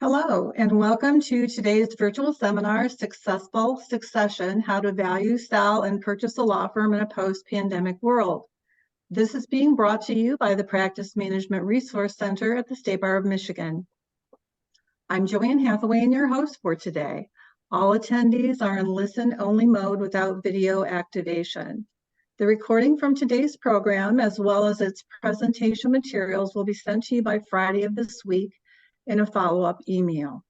Hello, and welcome to today's virtual seminar, Successful Succession, How to Value, Sell, and Purchase a Law Firm in a Post-Pandemic World. This is being brought to you by the Practice Management Resource Center at the State Bar of Michigan. I'm Joanne Hathaway and your host for today. All attendees are in listen-only mode without video activation. The recording from today's program, as well as its presentation materials, will be sent to you by Friday of this week in a follow-up email.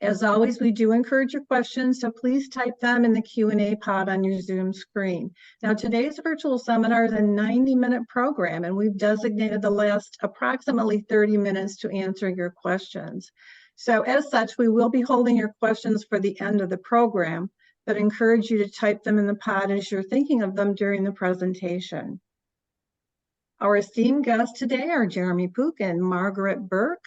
As always, we do encourage your questions, so please type them in the Q&A pod on your Zoom screen. Now, today's virtual seminar is a 90-minute program, and we've designated the last approximately 30 minutes to answer your questions. So as such, we will be holding your questions for the end of the program, but encourage you to type them in the pod as you're thinking of them during the presentation. Our esteemed guests today are Jeremy Pook and Margaret Burke.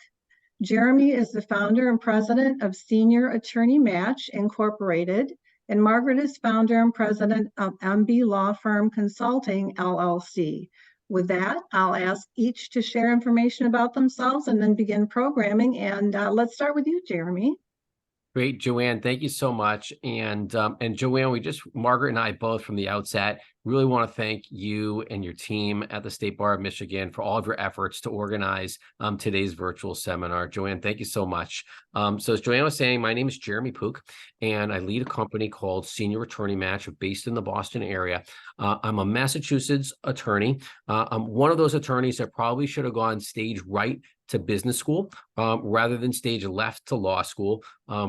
Jeremy is the founder and president of Senior Attorney Match, Incorporated, and Margaret is founder and president of MB Law Firm Consulting, LLC. With that, I'll ask each to share information about themselves and then begin programming. And let's start with you, Jeremy. Great, Joanne. Thank you so much. And Joanne, Margaret and I both from the outset really want to thank you and your team at the State Bar of Michigan for all of your efforts to organize today's virtual seminar. Joanne, thank you so much. So as Joanne was saying, my name is Jeremy Pook, and I lead a company called Senior Attorney Match based in the Boston area. I'm a Massachusetts attorney. I'm one of those attorneys that probably should have gone stage right to business school rather than stage left to law school.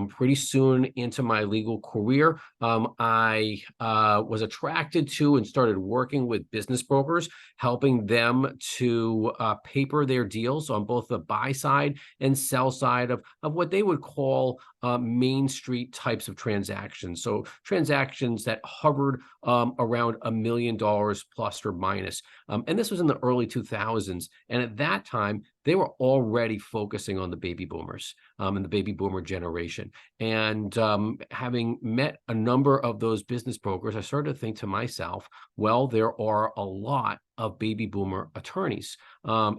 Pretty soon into my legal career, I was attracted to and started working with business brokers, helping them to paper their deals on both the buy side and sell side of what they would call Main Street types of transactions. So transactions that hovered around $1 million plus or minus. And this was in the early 2000s. And at that time, they were already focusing on the baby boomers and the baby boomer generation. And having met a number of those business brokers, I started to think to myself, well, there are a lot of baby boomer attorneys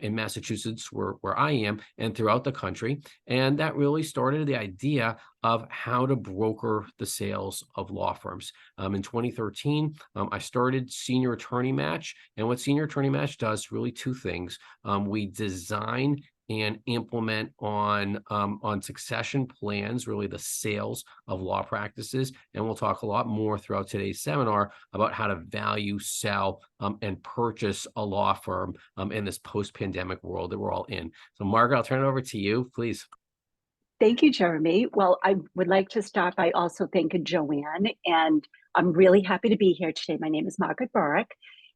in Massachusetts, where I am, and throughout the country. And that really started the idea of how to broker the sales of law firms. In 2013, I started Senior Attorney Match. And what Senior Attorney Match does, really two things. We design and implement on succession plans, really the sales of law practices. And we'll talk a lot more throughout today's seminar about how to value, sell, and purchase a law firm in this post-pandemic world that we're all in. So Margaret, I'll turn it over to you, please. Thank you, Jeremy. Well, I would like to start by also thanking Joanne, and I'm really happy to be here today. My name is Margaret Burke,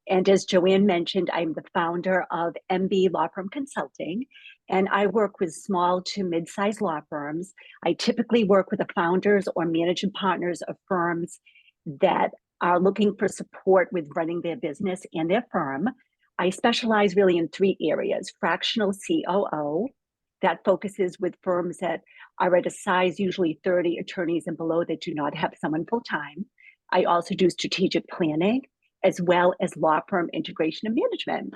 and as Joanne mentioned, I'm the founder of MB Law Firm Consulting, and I work with small to mid-sized law firms. I typically work with the founders or managing partners of firms that are looking for support with running their business and their firm. I specialize really in three areas: fractional COO, that focuses with firms that are at a size, usually 30 attorneys and below, that do not have someone full-time. I also do strategic planning, as well as law firm integration and management.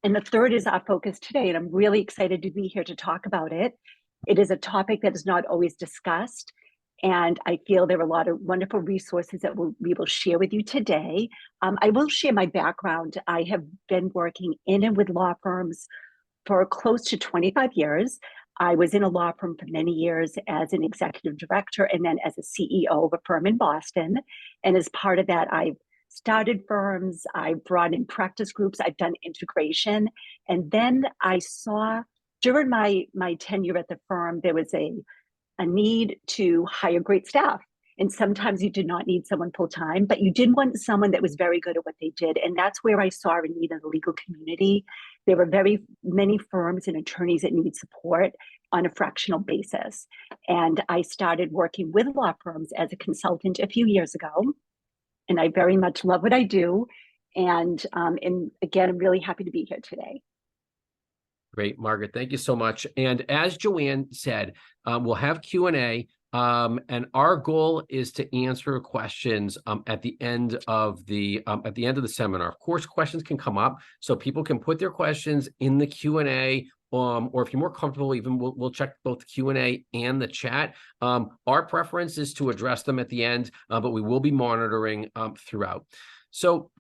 And the third is our focus today, and I'm really excited to be here to talk about it. It is a topic that is not always discussed, and I feel there are a lot of wonderful resources that we will share with you today. I will share my background. I have been working in and with law firms for close to 25 years. I was in a law firm for many years as an executive director and then as a CEO of a firm in Boston. And as part of that, I've started firms, I've brought in practice groups, I've done integration. And then I saw during my tenure at the firm, there was a need to hire great staff. And sometimes you did not need someone full-time, but you did want someone that was very good at what they did. And that's where I saw a need in the legal community. There were very many firms and attorneys that needed support on a fractional basis. And I started working with law firms as a consultant a few years ago. And I very much love what I do. And again, I'm really happy to be here today. Great, Margaret. Thank you so much. And as Joanne said, we'll have Q&A. And our goal is to answer questions at the end of the seminar. Of course, questions can come up, so people can put their questions in the Q&A or if you're more comfortable, even we'll check both the Q&A and the chat. Our preference is to address them at the end, but we will be monitoring throughout. So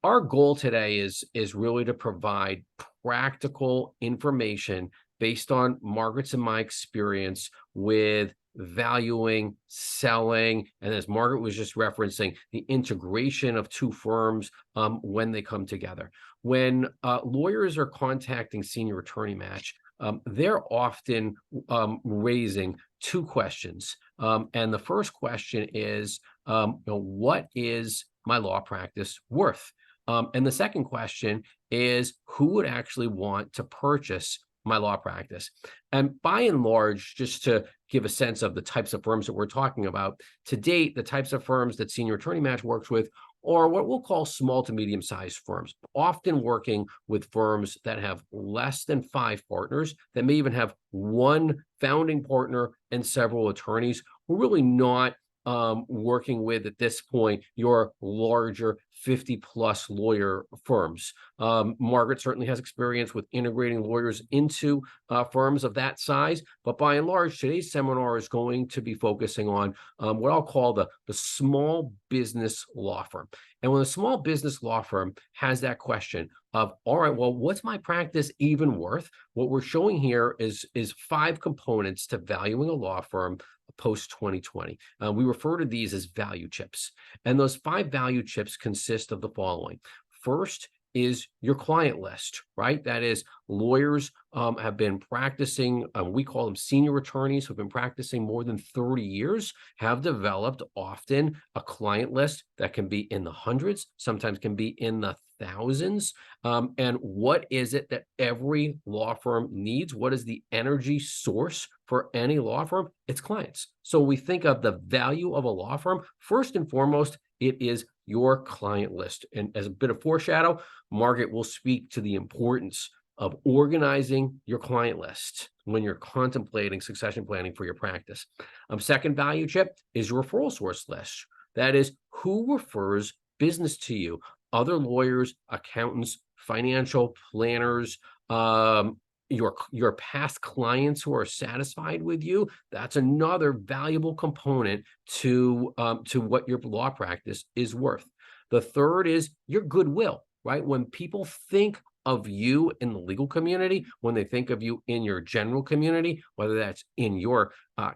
our goal today is really to provide practical information based on Margaret's and my experience with valuing, selling, and as Margaret was just referencing, the integration of two firms when they come together. When lawyers are contacting Senior Attorney Match, they're often raising two questions. And the first question is, what is my law practice worth? And the second question is, who would actually want to purchase my law practice? And by and large, just to give a sense of the types of firms that we're talking about, to date, the types of firms that Senior Attorney Match works with are what we'll call small to medium-sized firms, often working with firms that have less than 5 partners, that may even have one founding partner and several attorneys. We're really not working with, at this point, your larger 50-plus lawyer firms. Margaret certainly has experience with integrating lawyers into firms of that size, but by and large, today's seminar is going to be focusing on what I'll call the small business law firm. And when a small business law firm has that question of, all right, well, what's my practice even worth? What we're showing here is 5 components to valuing a law firm post 2020. We refer to these as value chips. And those 5 value chips consist of the following. First is your client list, right? That is, lawyers have been practicing, we call them senior attorneys who've been practicing more than 30 years, have developed often a client list that can be in the hundreds, sometimes can be in the thousands. And what is it that every law firm needs? What is the energy source for any law firm? It's clients. So we think of the value of a law firm, first and foremost, it is your client list. And as a bit of foreshadow, Margaret will speak to the importance of organizing your client list when you're contemplating succession planning for your practice. Second value chip is your referral source list. That is, who refers business to you? Other lawyers, accountants, financial planners, your past clients who are satisfied with you. That's another valuable component to what your law practice is worth. The third is your goodwill, right? When people think of you in the legal community, when they think of you in your general community, whether that's in your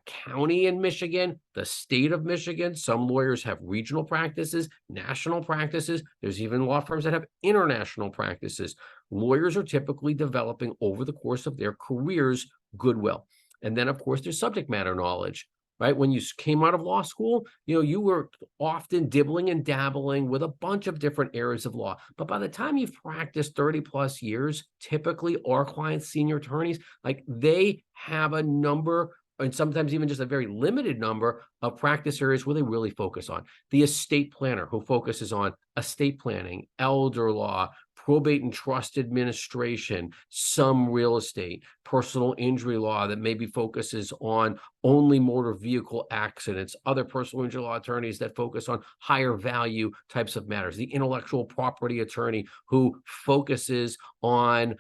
county in Michigan, the state of Michigan, some lawyers have regional practices, national practices. There's even law firms that have international practices. Lawyers are typically developing over the course of their careers goodwill. And then, of course, there's subject matter knowledge. Right? When you came out of law school, you were often dibbling and dabbling with a bunch of different areas of law. But by the time you've practiced 30 plus years, typically our clients, senior attorneys, like they have a number, and sometimes even just a very limited number of practice areas where they really focus on. The estate planner who focuses on estate planning, elder law, probate and trust administration, some real estate, personal injury law that maybe focuses on only motor vehicle accidents, other personal injury law attorneys that focus on higher value types of matters, the intellectual property attorney who focuses on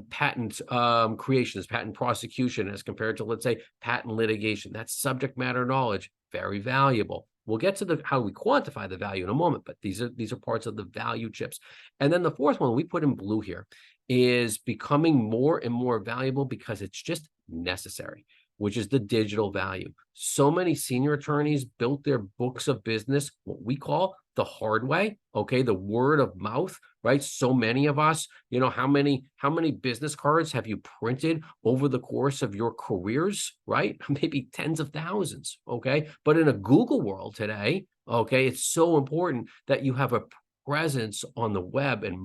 patent creations, patent prosecution as compared to, let's say, patent litigation. That's subject matter knowledge, very valuable. We'll get to how we quantify the value in a moment, but these are parts of the value chips. And then the fourth one we put in blue here is becoming more and more valuable because it's just necessary, which is the digital value. So many senior attorneys built their books of business, what we call the hard way, okay, the word of mouth, right? So many of us, how many business cards have you printed over the course of your careers, right? Maybe tens of thousands, okay? But in a Google world today, okay, it's so important that you have a presence on the web and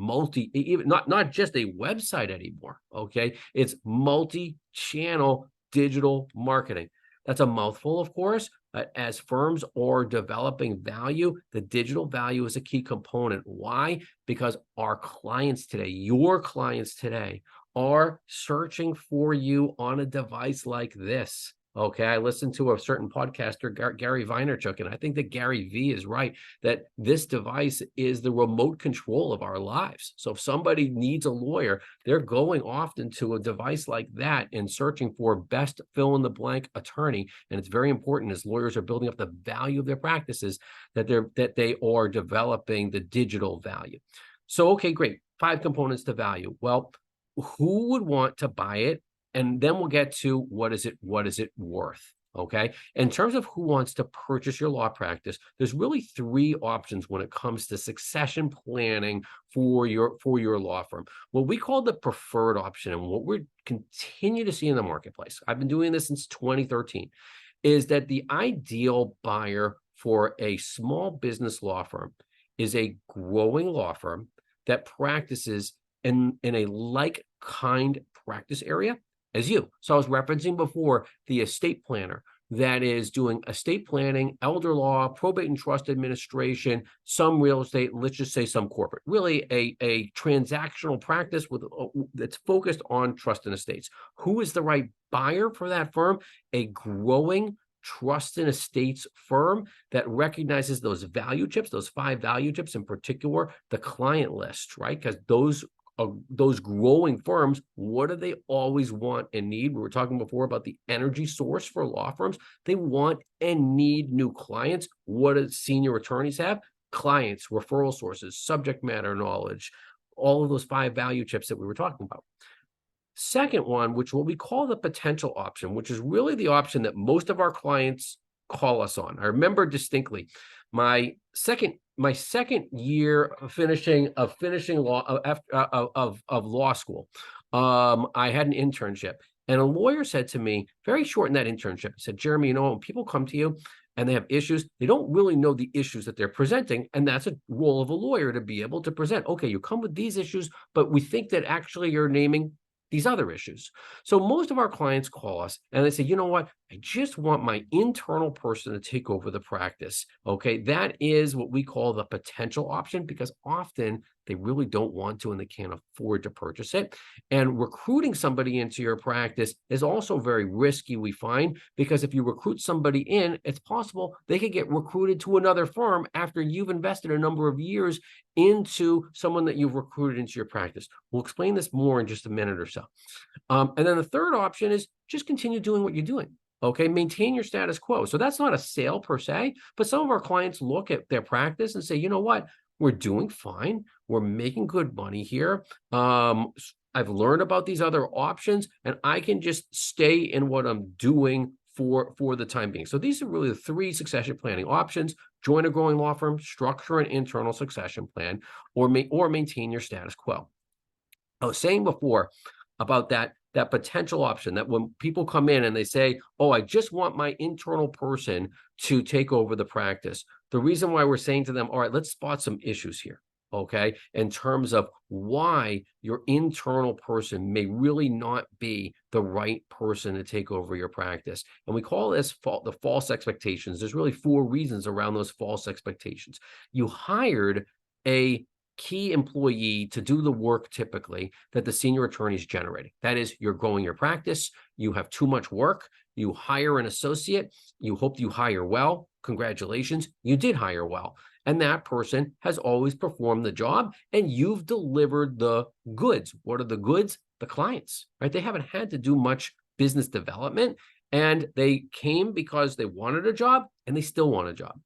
even not just a website anymore, okay? It's multi-channel digital marketing. That's a mouthful, of course. As firms are developing value, the digital value is a key component. Why? Because our clients today, your clients today, are searching for you on a device like this. Okay, I listened to a certain podcaster, Gary Vaynerchuk, and I think that Gary V is right, that this device is the remote control of our lives. So if somebody needs a lawyer, they're going often to a device like that and searching for best fill in the blank attorney. And it's very important as lawyers are building up the value of their practices that they are developing the digital value. So, okay, great. 5 components to value. Well, who would want to buy it? And then we'll get to what is it worth? Okay. In terms of who wants to purchase your law practice, there's really 3 options when it comes to succession planning for your law firm. What we call the preferred option, and what we continue to see in the marketplace, I've been doing this since 2013, is that the ideal buyer for a small business law firm is a growing law firm that practices in a like kind practice area as you. So I was referencing before the estate planner that is doing estate planning, elder law, probate and trust administration, some real estate, and let's just say some corporate. Really a transactional practice that's focused on trust and estates. Who is the right buyer for that firm? A growing trust and estates firm that recognizes those value chips, those 5 value chips, in particular, the client list, right? Because those growing firms, what do they always want and need? We were talking before about the energy source for law firms. They want and need new clients. What do senior attorneys have? Clients, referral sources, subject matter knowledge, all of those 5 value chips that we were talking about. Second one, which what we call the potential option, which is really the option that most of our clients call us on. I remember distinctly my second year of finishing law of law school. I had an internship, and a lawyer said to me, very short in that internship, he said, Jeremy, when people come to you and they have issues, they don't really know the issues that they're presenting, and that's a role of a lawyer to be able to present. Okay, you come with these issues, but we think that actually you're naming these other issues. So most of our clients call us and they say, you know what, I just want my internal person to take over the practice. Okay, that is what we call the potential option, because often they really don't want to and they can't afford to purchase it. And recruiting somebody into your practice is also very risky, we find, because if you recruit somebody in, it's possible they could get recruited to another firm after you've invested a number of years into someone that you've recruited into your practice. We'll explain this more in just a minute or so. And then the third option is just continue doing what you're doing. Okay, maintain your status quo. So that's not a sale per se, but some of our clients look at their practice and say, you know what, we're doing fine. We're making good money here. I've learned about these other options, and I can just stay in what I'm doing for the time being. So these are really the 3 succession planning options: join a growing law firm, structure an internal succession plan, or maintain your status quo. I was saying before about that potential option, that when people come in and they say, oh, I just want my internal person to take over the practice. The reason why we're saying to them, all right, let's spot some issues here. Okay, in terms of why your internal person may really not be the right person to take over your practice. And we call this the false expectations. There's really 4 reasons around those false expectations. You hired a key employee to do the work typically that the senior attorney is generating. That is, you're growing your practice, you have too much work, you hire an associate, you hope you hire well. Congratulations, you did hire well. And that person has always performed the job, and you've delivered the goods. What are the goods? The clients, right? They haven't had to do much business development, and they came because they wanted a job, and they still want a job.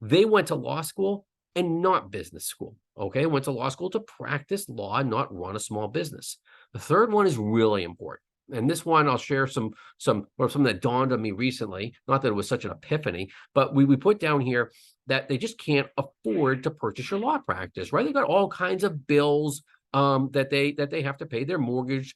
They went to law school and not business school. Okay, went to law school to practice law, not run a small business. The third one is really important. And this one, I'll share some that dawned on me recently. Not that it was such an epiphany, but we put down here that they just can't afford to purchase your law practice, right? They got all kinds of bills that they have to pay: their mortgage,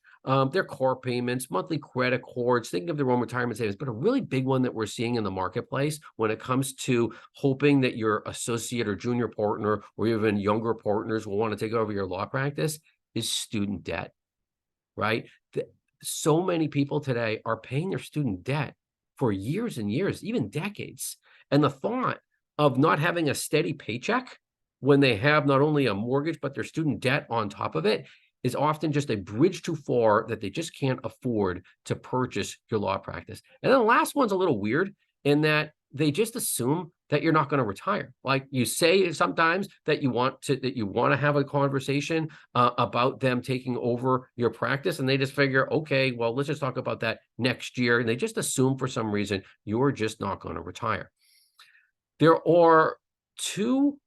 their car payments, monthly credit cards, thinking of their own retirement savings. But a really big one that we're seeing in the marketplace when it comes to hoping that your associate or junior partner or even younger partners will want to take over your law practice is student debt, right? So many people today are paying their student debt for years and years, even decades. And the thought of not having a steady paycheck when they have not only a mortgage, but their student debt on top of it is often just a bridge too far that they just can't afford to purchase your law practice. And then the last one's a little weird in that they just assume that you're not going to retire. Like you say sometimes that you want to have a conversation about them taking over your practice, and they just figure, okay, well, let's just talk about that next year. And they just assume for some reason you're just not going to retire. There are two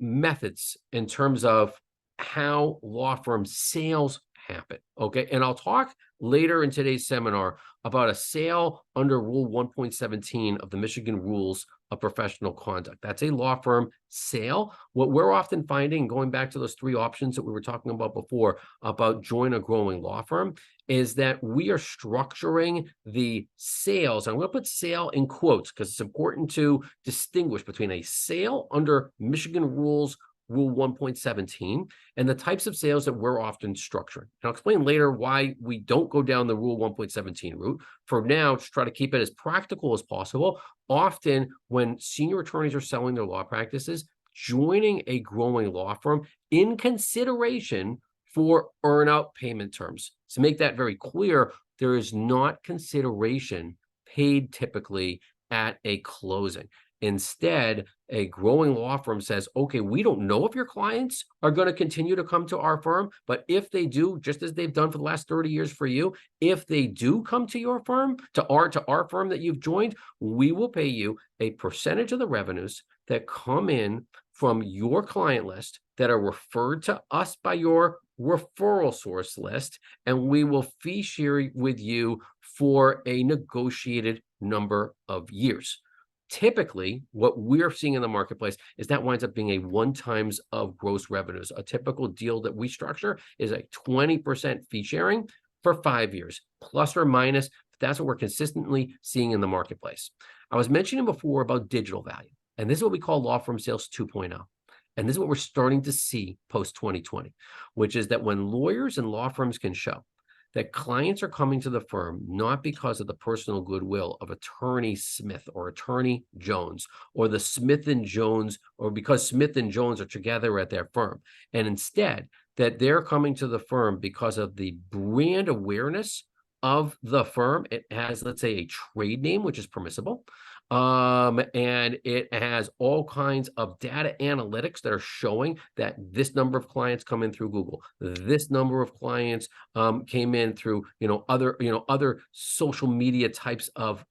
methods in terms of how law firm sales happen. Okay. And I'll talk later in today's seminar about a sale under Rule 1.17 of the Michigan Rules of Professional Conduct. That's a law firm sale. What we're often finding, going back to those three options that we were talking about before about join a growing law firm, is that we are structuring the sales. I'm going to put sale in quotes because it's important to distinguish between a sale under Michigan Rules Rule 1.17 and the types of sales that we're often structuring. And I'll explain later why we don't go down the Rule 1.17 route. For now, just try to keep it as practical as possible. Often when senior attorneys are selling their law practices, joining a growing law firm in consideration for earn-out payment terms. To make that very clear, there is not consideration paid typically at a closing. Instead, a growing law firm says, okay, we don't know if your clients are going to continue to come to our firm, but if they do, just as they've done for the last 30 years for you, if they do come to your firm, to our firm that you've joined, we will pay you a percentage of the revenues that come in from your client list that are referred to us by your referral source list, and we will fee share with you for a negotiated number of years. Typically, what we're seeing in the marketplace is that winds up being a 1 times of gross revenues. A typical deal that we structure is a 20% fee sharing for 5 years, plus or minus. That's what we're consistently seeing in the marketplace. I was mentioning before about digital value, and this is what we call law firm sales 2.0. And this is what we're starting to see post 2020, which is that when lawyers and law firms can show that clients are coming to the firm not because of the personal goodwill of attorney Smith or attorney Jones or the Smith and Jones, or because Smith and Jones are together at their firm, and instead that they're coming to the firm because of the brand awareness of the firm. It has, let's say, a trade name, which is permissible. And it has all kinds of data analytics that are showing that this number of clients come in through Google, this number of clients came in through other social media types of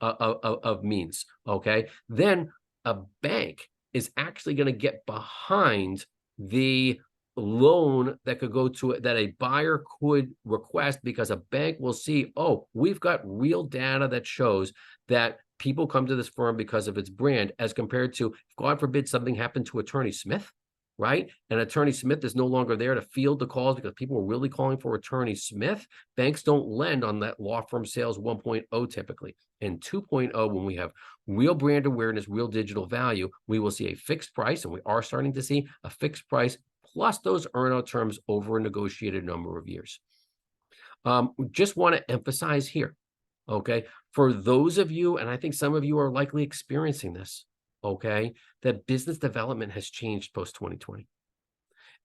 means. Okay, then a bank is actually going to get behind the loan that could go to it that a buyer could request, because a bank will see, oh, we've got real data that shows that people come to this firm because of its brand, as compared to, God forbid, something happened to Attorney Smith, right? And Attorney Smith is no longer there to field the calls because people are really calling for Attorney Smith. Banks don't lend on that law firm sales 1.0 typically. And 2.0, when we have real brand awareness, real digital value, we will see a fixed price, and we are starting to see a fixed price plus those earn-out terms over a negotiated number of years. Just want to emphasize here, okay, for those of you, and I think some of you are likely experiencing this, okay, that business development has changed post 2020.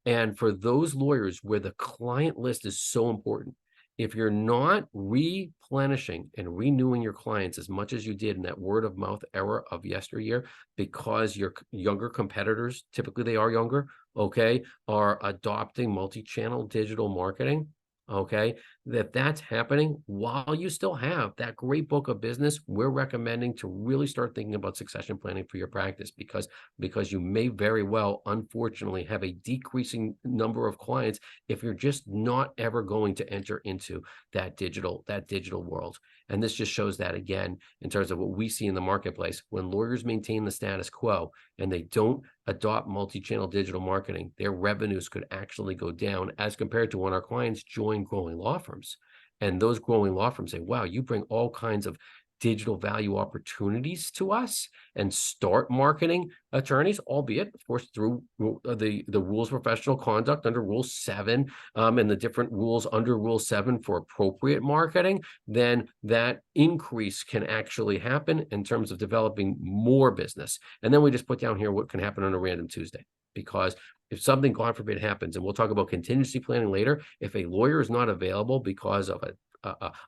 And for those lawyers where the client list is so important, if you're not replenishing and renewing your clients as much as you did in that word of mouth era of yesteryear, because your younger competitors, typically they are younger, okay, are adopting multi-channel digital marketing, okay, that's happening while you still have that great book of business, we're recommending to really start thinking about succession planning for your practice, because you may very well, unfortunately, have a decreasing number of clients if you're just not ever going to enter into that digital world. And this just shows that again in terms of what we see in the marketplace. When lawyers maintain the status quo and they don't adopt multi-channel digital marketing, their revenues could actually go down as compared to when our clients join growing law firms. And those growing law firms say, wow, you bring all kinds of digital value opportunities to us, and start marketing attorneys, albeit, of course, through the rules of professional conduct under Rule 7 and the different rules under Rule 7 for appropriate marketing, then that increase can actually happen in terms of developing more business. And then we just put down here what can happen on a Random Tuesday, because if something, God forbid, happens, and we'll talk about contingency planning later, if a lawyer is not available because of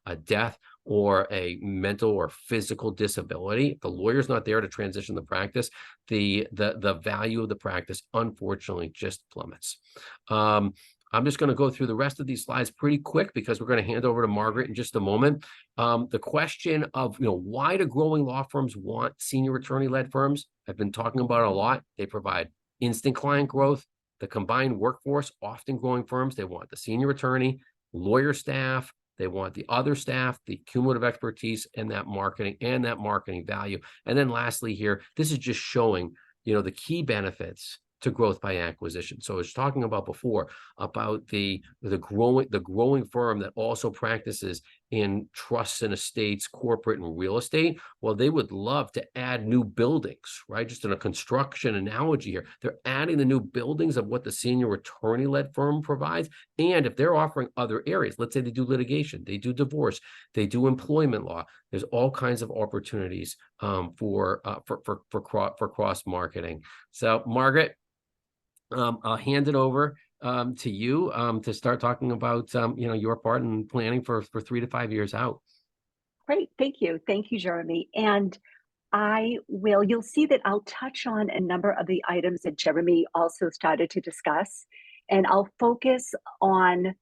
a death or a mental or physical disability, if the lawyer's not there to transition the practice, the value of the practice, unfortunately, just plummets. I'm just going to go through the rest of these slides pretty quick because we're going to hand over to Margaret in just a moment. The question of, why do growing law firms want senior attorney-led firms? I've been talking about it a lot. They provide instant client growth, the combined workforce, often growing firms. They want the senior attorney, lawyer staff, they want the other staff, the cumulative expertise, and that marketing value. And then lastly here, this is just showing, the key benefits to growth by acquisition. So I was talking about before about the growing firm that also practices in trusts and estates, corporate and real estate. Well, they would love to add new buildings, right? Just in a construction analogy here, they're adding the new buildings of what the senior attorney-led firm provides. And if they're offering other areas, let's say they do litigation, they do divorce, they do employment law, there's all kinds of opportunities for cross marketing. So, Margaret, I'll hand it over to you to start talking about your part in planning for 3 to 5 years out. Great, thank you, Jeremy. And you'll see that I'll touch on a number of the items that Jeremy also started to discuss, and I'll focus on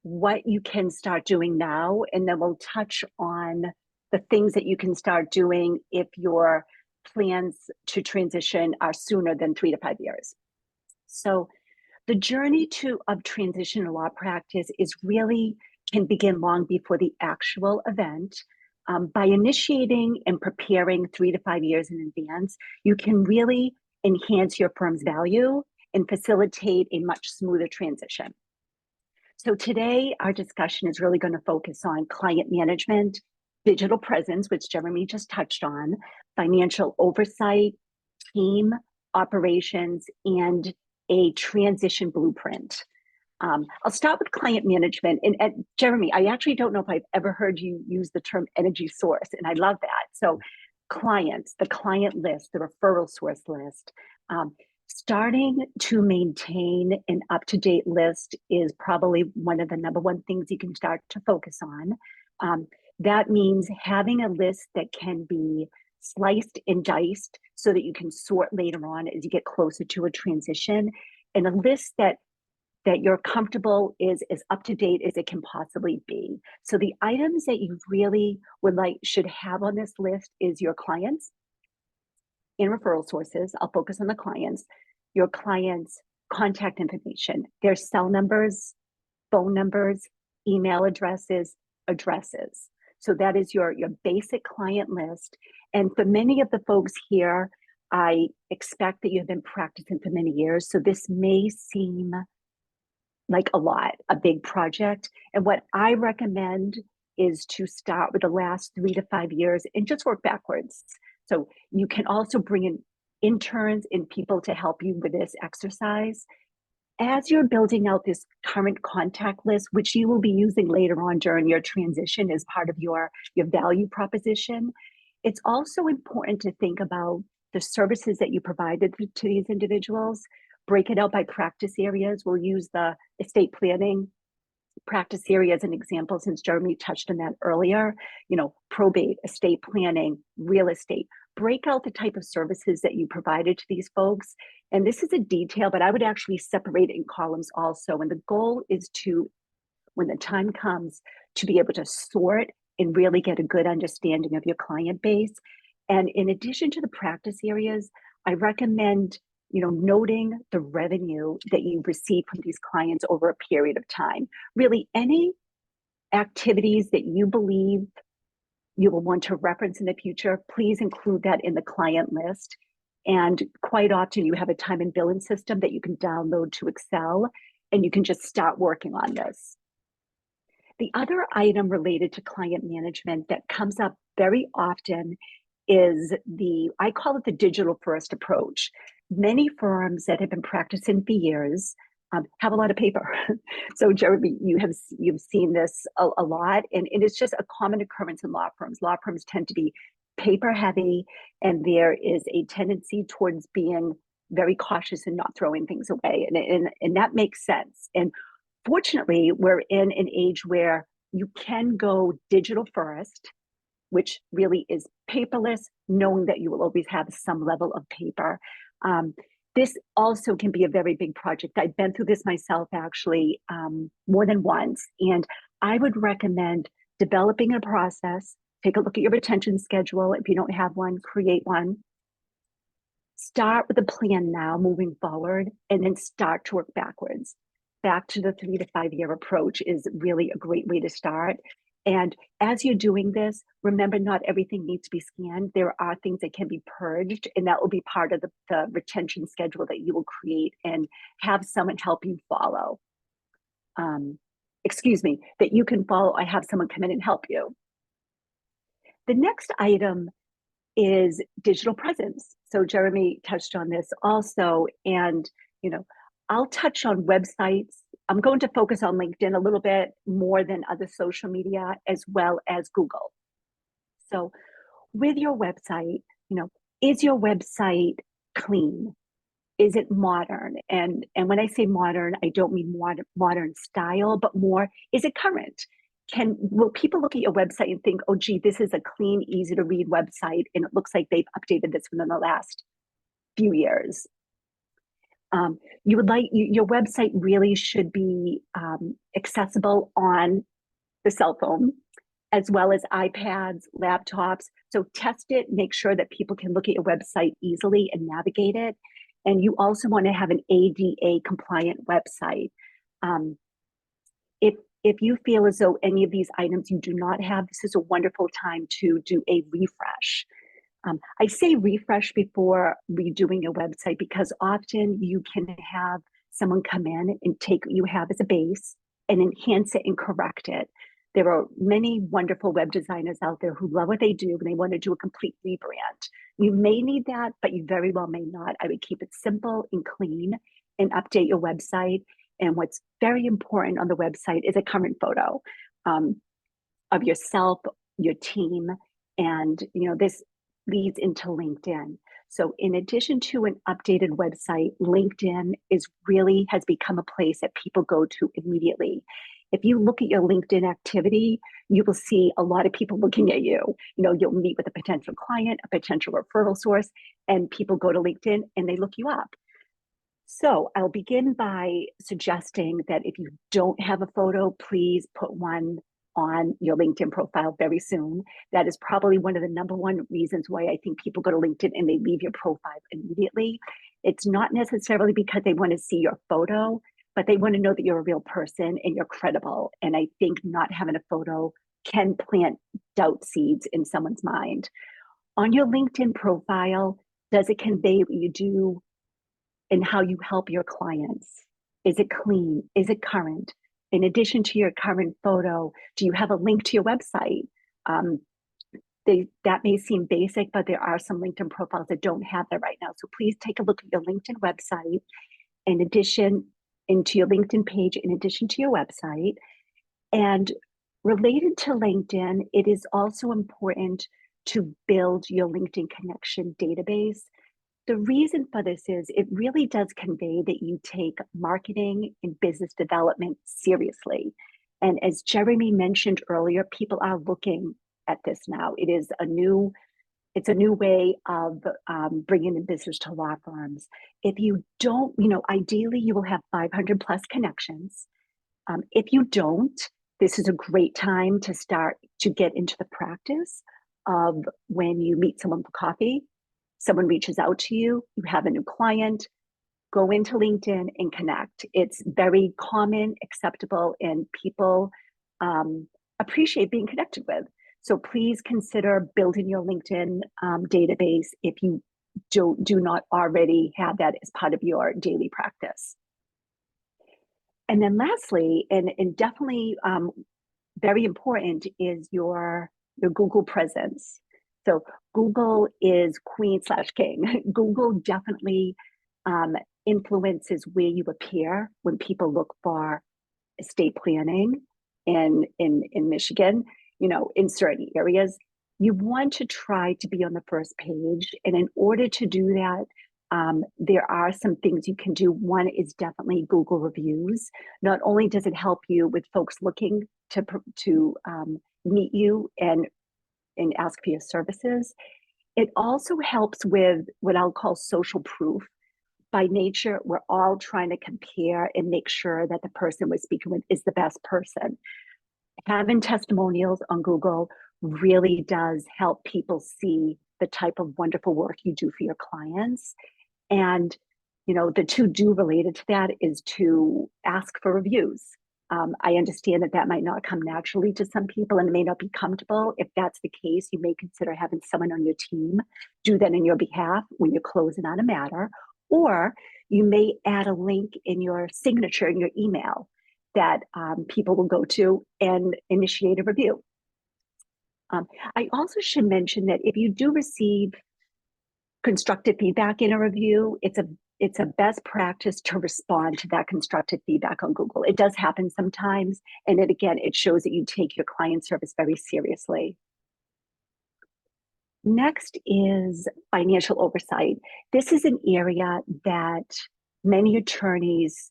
what you can start doing now, and then we'll touch on the things that you can start doing if your plans to transition are sooner than 3 to 5 years. So the journey of transition in law practice can begin long before the actual event. By initiating and preparing 3 to 5 years in advance, you can really enhance your firm's value and facilitate a much smoother transition. So today, our discussion is really going to focus on client management, digital presence, which Jeremy just touched on, financial oversight, team operations, and a transition blueprint. I'll start with client management. And Jeremy, I actually don't know if I've ever heard you use the term energy source, and I love that. So clients, the client list, the referral source list, starting to maintain an up-to-date list is probably one of the number one things you can start to focus on. That means having a list that can be sliced and diced so that you can sort later on as you get closer to a transition, and a list that you're comfortable is as up to date as it can possibly be. So the items that you really should have on this list is your clients and referral sources. I'll focus on the clients, your clients' contact information, their cell numbers, phone numbers, email addresses. So that is your basic client list. And for many of the folks here, I expect that you've been practicing for many years. So this may seem like a big project. And what I recommend is to start with the last 3 to 5 years and just work backwards. So you can also bring in interns and people to help you with this exercise. As you're building out this current contact list, which you will be using later on during your transition as part of your value proposition, it's also important to think about the services that you provided to these individuals. Break it out by practice areas. We'll use the estate planning practice area as an example, since Jeremy touched on that earlier. Probate, estate planning, real estate. Break out the type of services that you provided to these folks. And this is a detail, but I would actually separate it in columns also. And the goal is to, when the time comes, to be able to sort and really get a good understanding of your client base. And in addition to the practice areas, I recommend noting the revenue that you receive from these clients over a period of time. Really, any activities that you believe you will want to reference in the future, please include that in the client list. And quite often you have a time and billing system that you can download to Excel, and you can just start working on this. The other item related to client management that comes up very often is I call it the digital first approach. Many firms that have been practicing for years have a lot of paper. So Jeremy, you've seen this a lot, and it's just a common occurrence in law firms. Law firms tend to be paper heavy, and there is a tendency towards being very cautious in not throwing things away. And that makes sense. And fortunately, we're in an age where you can go digital first, which really is paperless, knowing that you will always have some level of paper. This also can be a very big project. I've been through this myself, actually, more than once. And I would recommend developing a process. Take a look at your retention schedule. If you don't have one, create one. Start with a plan now, moving forward, and then start to work backwards. Back to the 3 to 5 year approach is really a great way to start. And as you're doing this, remember, not everything needs to be scanned. There are things that can be purged, and that will be part of the retention schedule that you will create and have someone help you follow. That you can follow. I have someone come in and help you. The next item is digital presence. So Jeremy touched on this also, and I'll touch on websites. I'm going to focus on LinkedIn a little bit more than other social media, as well as Google. So with your website, is your website clean? Is it modern? And when I say modern, I don't mean modern style, but more, is it current? Will people look at your website and think, oh, gee, this is a clean, easy to read website, and it looks like they've updated this within the last few years? Your website really should be accessible on the cell phone, as well as iPads, laptops. So test it, make sure that people can look at your website easily and navigate it. And you also want to have an ADA compliant website. If you feel as though any of these items you do not have, this is a wonderful time to do a refresh. I say refresh before redoing a website because often you can have someone come in and take what you have as a base and enhance it and correct it. There are many wonderful web designers out there who love what they do and they want to do a complete rebrand. You may need that, but you very well may not. I would keep it simple and clean and update your website. And what's very important on the website is a current photo of yourself, your team, and this leads into LinkedIn. So in addition to an updated website, LinkedIn has become a place that people go to immediately. If you look at your LinkedIn activity, you will see a lot of people looking at you. You'll meet with a potential client, a potential referral source, and people go to LinkedIn and they look you up. So I'll begin by suggesting that if you don't have a photo, please put one on your LinkedIn profile very soon. That is probably one of the number one reasons why I think people go to LinkedIn and they leave your profile immediately. It's not necessarily because they want to see your photo, but they want to know that you're a real person and you're credible. And I think not having a photo can plant doubt seeds in someone's mind. On your LinkedIn profile, does it convey what you do and how you help your clients? Is it clean? Is it current? In addition to your current photo, do you have a link to your website? That may seem basic, but there are some LinkedIn profiles that don't have that right now. So please take a look at your LinkedIn website into your LinkedIn page, in addition to your website. And related to LinkedIn, it is also important to build your LinkedIn connection database. The reason for this is it really does convey that you take marketing and business development seriously. And as Jeremy mentioned earlier, people are looking at this now. It's a new way of bringing in business to law firms. If you don't, ideally you will have 500 plus connections. If you don't, this is a great time to start to get into the practice of when you meet someone for coffee, someone reaches out to you, you have a new client, go into LinkedIn and connect. It's very common, acceptable, and people appreciate being connected with. So please consider building your LinkedIn database if you do not already have that as part of your daily practice. And then lastly, and definitely very important, is your Google presence. So Google is queen/king. Google definitely influences where you appear when people look for estate planning in Michigan, in certain areas. You want to try to be on the first page. And in order to do that, There are some things you can do. One is definitely Google reviews. Not only does it help you with folks looking to meet you and ask for your services, it also helps with what I'll call social proof. By nature, we're all trying to compare and make sure that the person we're speaking with is the best person. Having testimonials on Google really does help people see the type of wonderful work you do for your clients. And, the to do related to that is to ask for reviews. I understand that might not come naturally to some people and it may not be comfortable. If that's the case, you may consider having someone on your team do that in your behalf when you're closing out a matter, or you may add a link in your signature in your email that people will go to and initiate a review. I also should mention that if you do receive constructive feedback in a review, it's a best practice to respond to that constructive feedback on Google. It does happen sometimes, and it shows that you take your client service very seriously. Next is financial oversight. This is an area that many attorneys,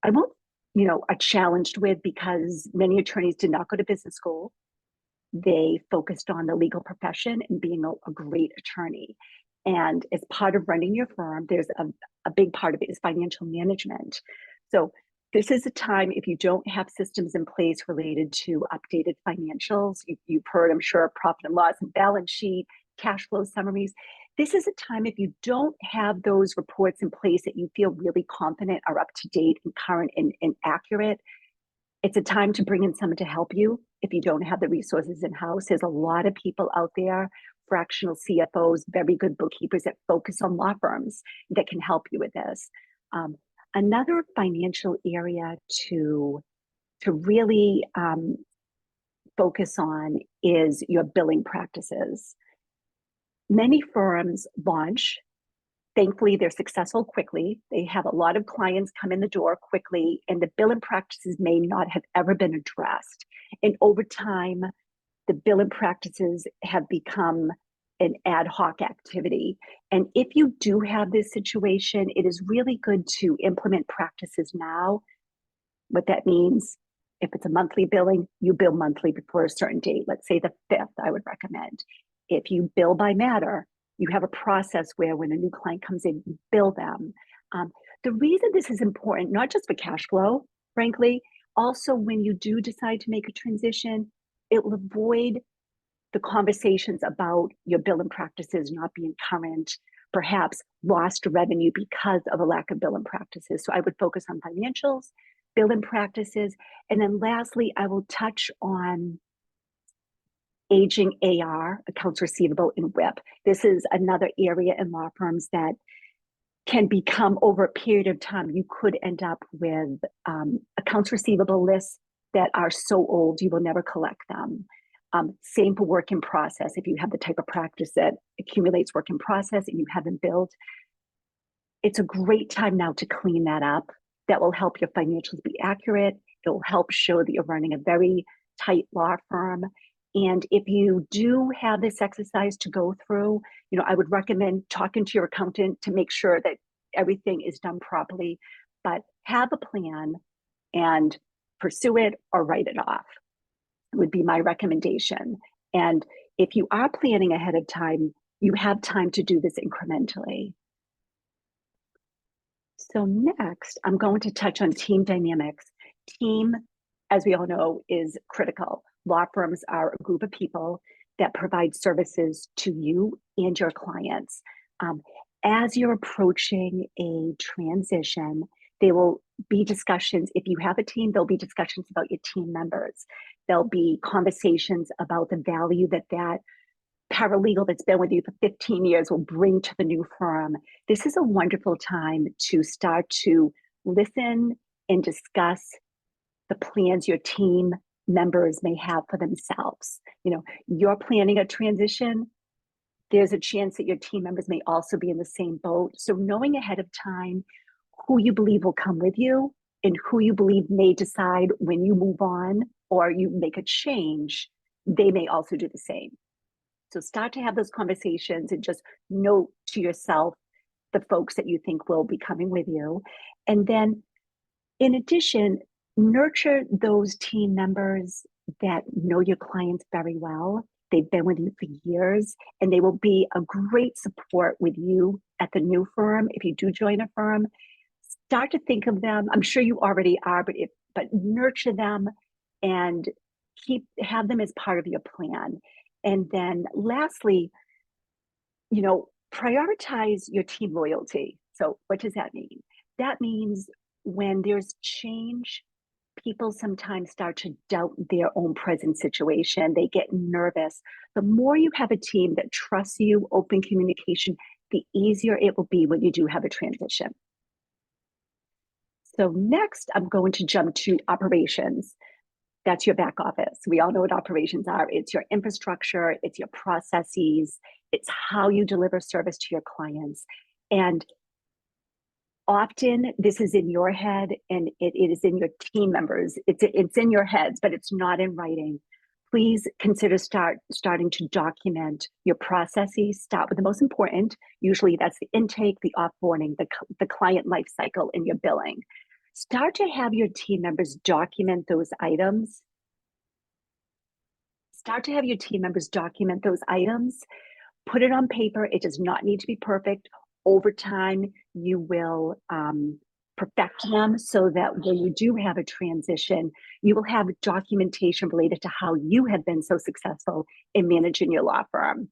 are challenged with because many attorneys did not go to business school. They focused on the legal profession and being a great attorney. And as part of running your firm, there's a big part of it is financial management. So this is a time, if you don't have systems in place related to updated financials, you've heard, I'm sure, profit and loss and balance sheet, cash flow summaries. This is a time, if you don't have those reports in place that you feel really confident are up to date and current and accurate, it's a time to bring in someone to help you if you don't have the resources in-house. There's a lot of people out there, fractional CFOs, very good bookkeepers that focus on law firms that can help you with this. Another financial area to really focus on is your billing practices. Many firms launch. Thankfully, they're successful quickly. They have a lot of clients come in the door quickly, and the billing practices may not have ever been addressed. And over time, the billing practices have become an ad hoc activity. And if you do have this situation, it is really good to implement practices now. What that means, if it's a monthly billing, you bill monthly before a certain date. Let's say the 5th, I would recommend. If you bill by matter, you have a process where when a new client comes in, you bill them. The reason this is important, not just for cash flow, frankly, also when you do decide to make a transition, it will avoid the conversations about your billing practices not being current, perhaps lost revenue because of a lack of billing practices. So I would focus on financials, billing practices, and then lastly, I will touch on aging AR, accounts receivable, and WIP. This is another area in law firms that can become, over a period of time, you could end up with accounts receivable lists that are so old you will never collect them. Same for work in process. If you have the type of practice that accumulates work in process and you haven't billed, it's a great time now to clean that up. That will help your financials be accurate. It will help show that you're running a very tight law firm. And if you do have this exercise to go through, I would recommend talking to your accountant to make sure that everything is done properly, but have a plan and pursue it or write it off would be my recommendation. And if you are planning ahead of time, you have time to do this incrementally. So next, I'm going to touch on team dynamics. Team, as we all know, is critical. Law firms are a group of people that provide services to you and your clients. As you're approaching a transition, there will be discussions. If you have a team, there'll be discussions about your team members. There'll be conversations about the value that paralegal that's been with you for 15 years will bring to the new firm. This is a wonderful time to start to listen and discuss the plans your team members may have for themselves. You're planning a transition. There's a chance that your team members may also be in the same boat. So knowing ahead of time who you believe will come with you and who you believe may decide when you move on or you make a change, they may also do the same. So start to have those conversations and just note to yourself the folks that you think will be coming with you. And then in addition, nurture those team members that know your clients very well. They've been with you for years, and they will be a great support with you at the new firm. If you do join a firm, start to think of them. I'm sure you already are, but nurture them and have them as part of your plan. And then lastly, prioritize your team loyalty. So what does that mean? That means when there's change, people sometimes start to doubt their own present situation. They get nervous. The more you have a team that trusts you, open communication, the easier it will be when you do have a transition. So next, I'm going to jump to operations. That's your back office. We all know what operations are. It's your infrastructure, it's your processes, it's how you deliver service to your clients. And often this is in your head and it is in your team members. It's in your heads, but it's not in writing. Please consider starting to document your processes. Start with the most important. Usually that's the intake, the offboarding, the client life cycle, and your billing. Start to have your team members document those items. Put it on paper. It does not need to be perfect. Over time, you will perfect them so that when you do have a transition, you will have documentation related to how you have been so successful in managing your law firm.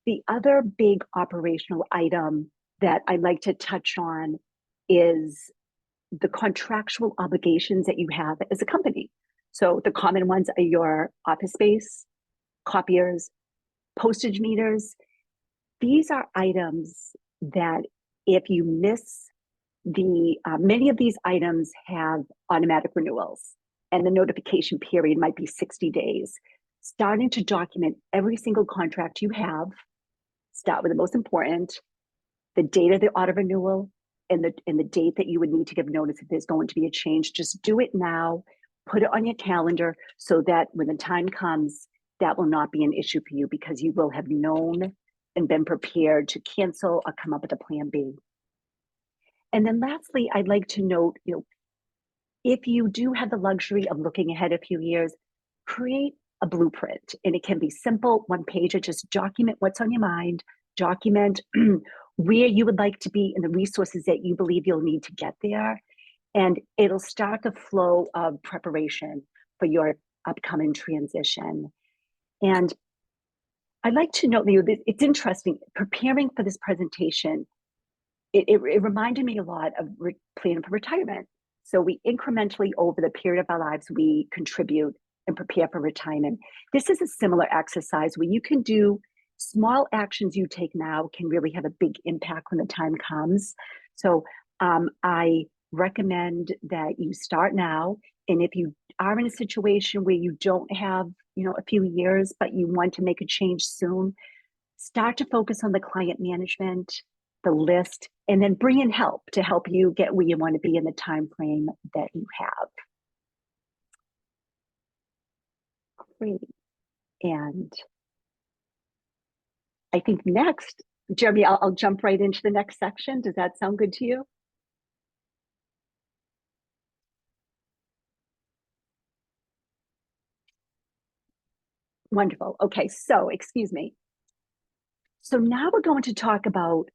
The other big operational item that I'd like to touch on is the contractual obligations that you have as a company. So the common ones are your office space, copiers, postage meters. These are items that if you miss many of these items have automatic renewals, and the notification period might be 60 days. Starting to document every single contract you have, start with the most important, the date of the auto renewal, and the date that you would need to give notice if there's going to be a change. Just do it now, put it on your calendar so that when the time comes, that will not be an issue for you because you will have known and been prepared to cancel or come up with a plan B. And then lastly, I'd like to note, if you do have the luxury of looking ahead a few years, create a blueprint. And it can be simple, one page, or just document what's on your mind, document where you would like to be and the resources that you believe you'll need to get there. And it'll start the flow of preparation for your upcoming transition. And I'd like to note that it's interesting, preparing for this presentation, it reminded me a lot of planning for retirement. So we incrementally, over the period of our lives, we contribute and prepare for retirement. This is a similar exercise where you can do small actions you take now can really have a big impact when the time comes. So I recommend that you start now. And if you are in a situation where you don't have, a few years, but you want to make a change soon, start to focus on the client management, the list, and then bring in help to help you get where you want to be in the time frame that you have. Great. And I think next, Jeremy, I'll jump right into the next section. Does that sound good to you? Wonderful. Okay, so excuse me. So now we're going to talk about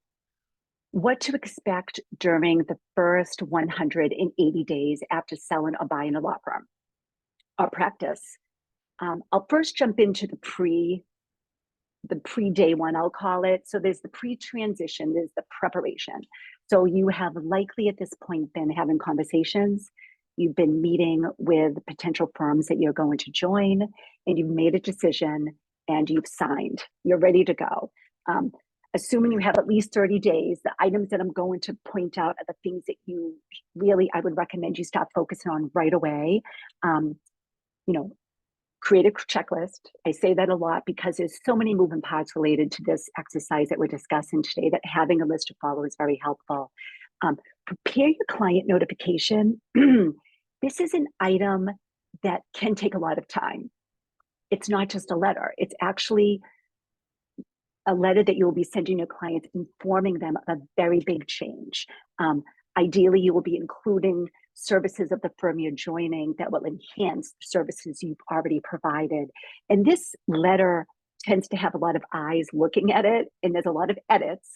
what to expect during the first 180 days after selling or buying a law firm or practice. I'll first jump into the pre-day one, I'll call it. So there's the pre-transition, there's the preparation. So you have likely at this point been having conversations, you've been meeting with potential firms that you're going to join, and you've made a decision and you've signed, you're ready to go. Assuming you have at least 30 days, the items that I'm going to point out are the things that I would recommend you start focusing on right away. Create a checklist. I say that a lot because there's so many moving parts related to this exercise that we're discussing today that having a list to follow is very helpful. Prepare your client notification. This is an item that can take a lot of time. It's not just a letter. It's actually a letter that you will be sending your clients informing them of a very big change. Ideally, you will be including services of the firm you're joining that will enhance services you've already provided. And this letter tends to have a lot of eyes looking at it, and there's a lot of edits.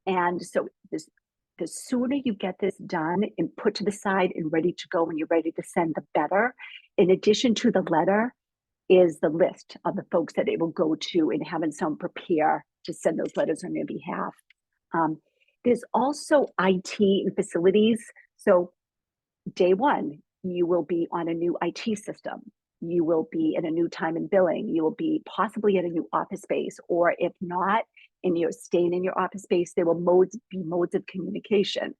And so the sooner you get this done and put to the side and ready to go when you're ready to send, the better. In addition to the letter is the list of the folks that it will go to, and having someone prepare to send those letters on their behalf. There's also IT and facilities. So day one, you will be on a new IT system. You will be in a new time and billing. You will be possibly in a new office space, or if not, and you're staying in your office space, there will be modes of communication.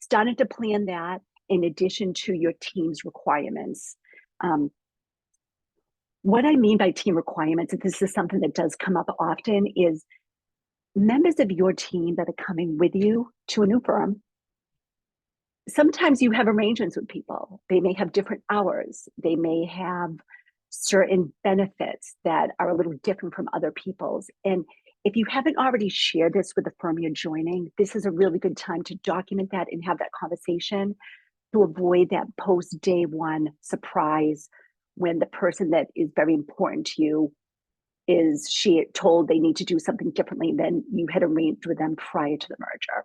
Starting to plan that in addition to your team's requirements. What I mean by team requirements, and this is something that does come up often, is members of your team that are coming with you to a new firm. Sometimes you have arrangements with people. They may have different hours. They may have certain benefits that are a little different from other people's. And if you haven't already shared this with the firm you're joining, this is a really good time to document that and have that conversation to avoid that post day one surprise when the person that is very important to you is told they need to do something differently than you had arranged with them prior to the merger.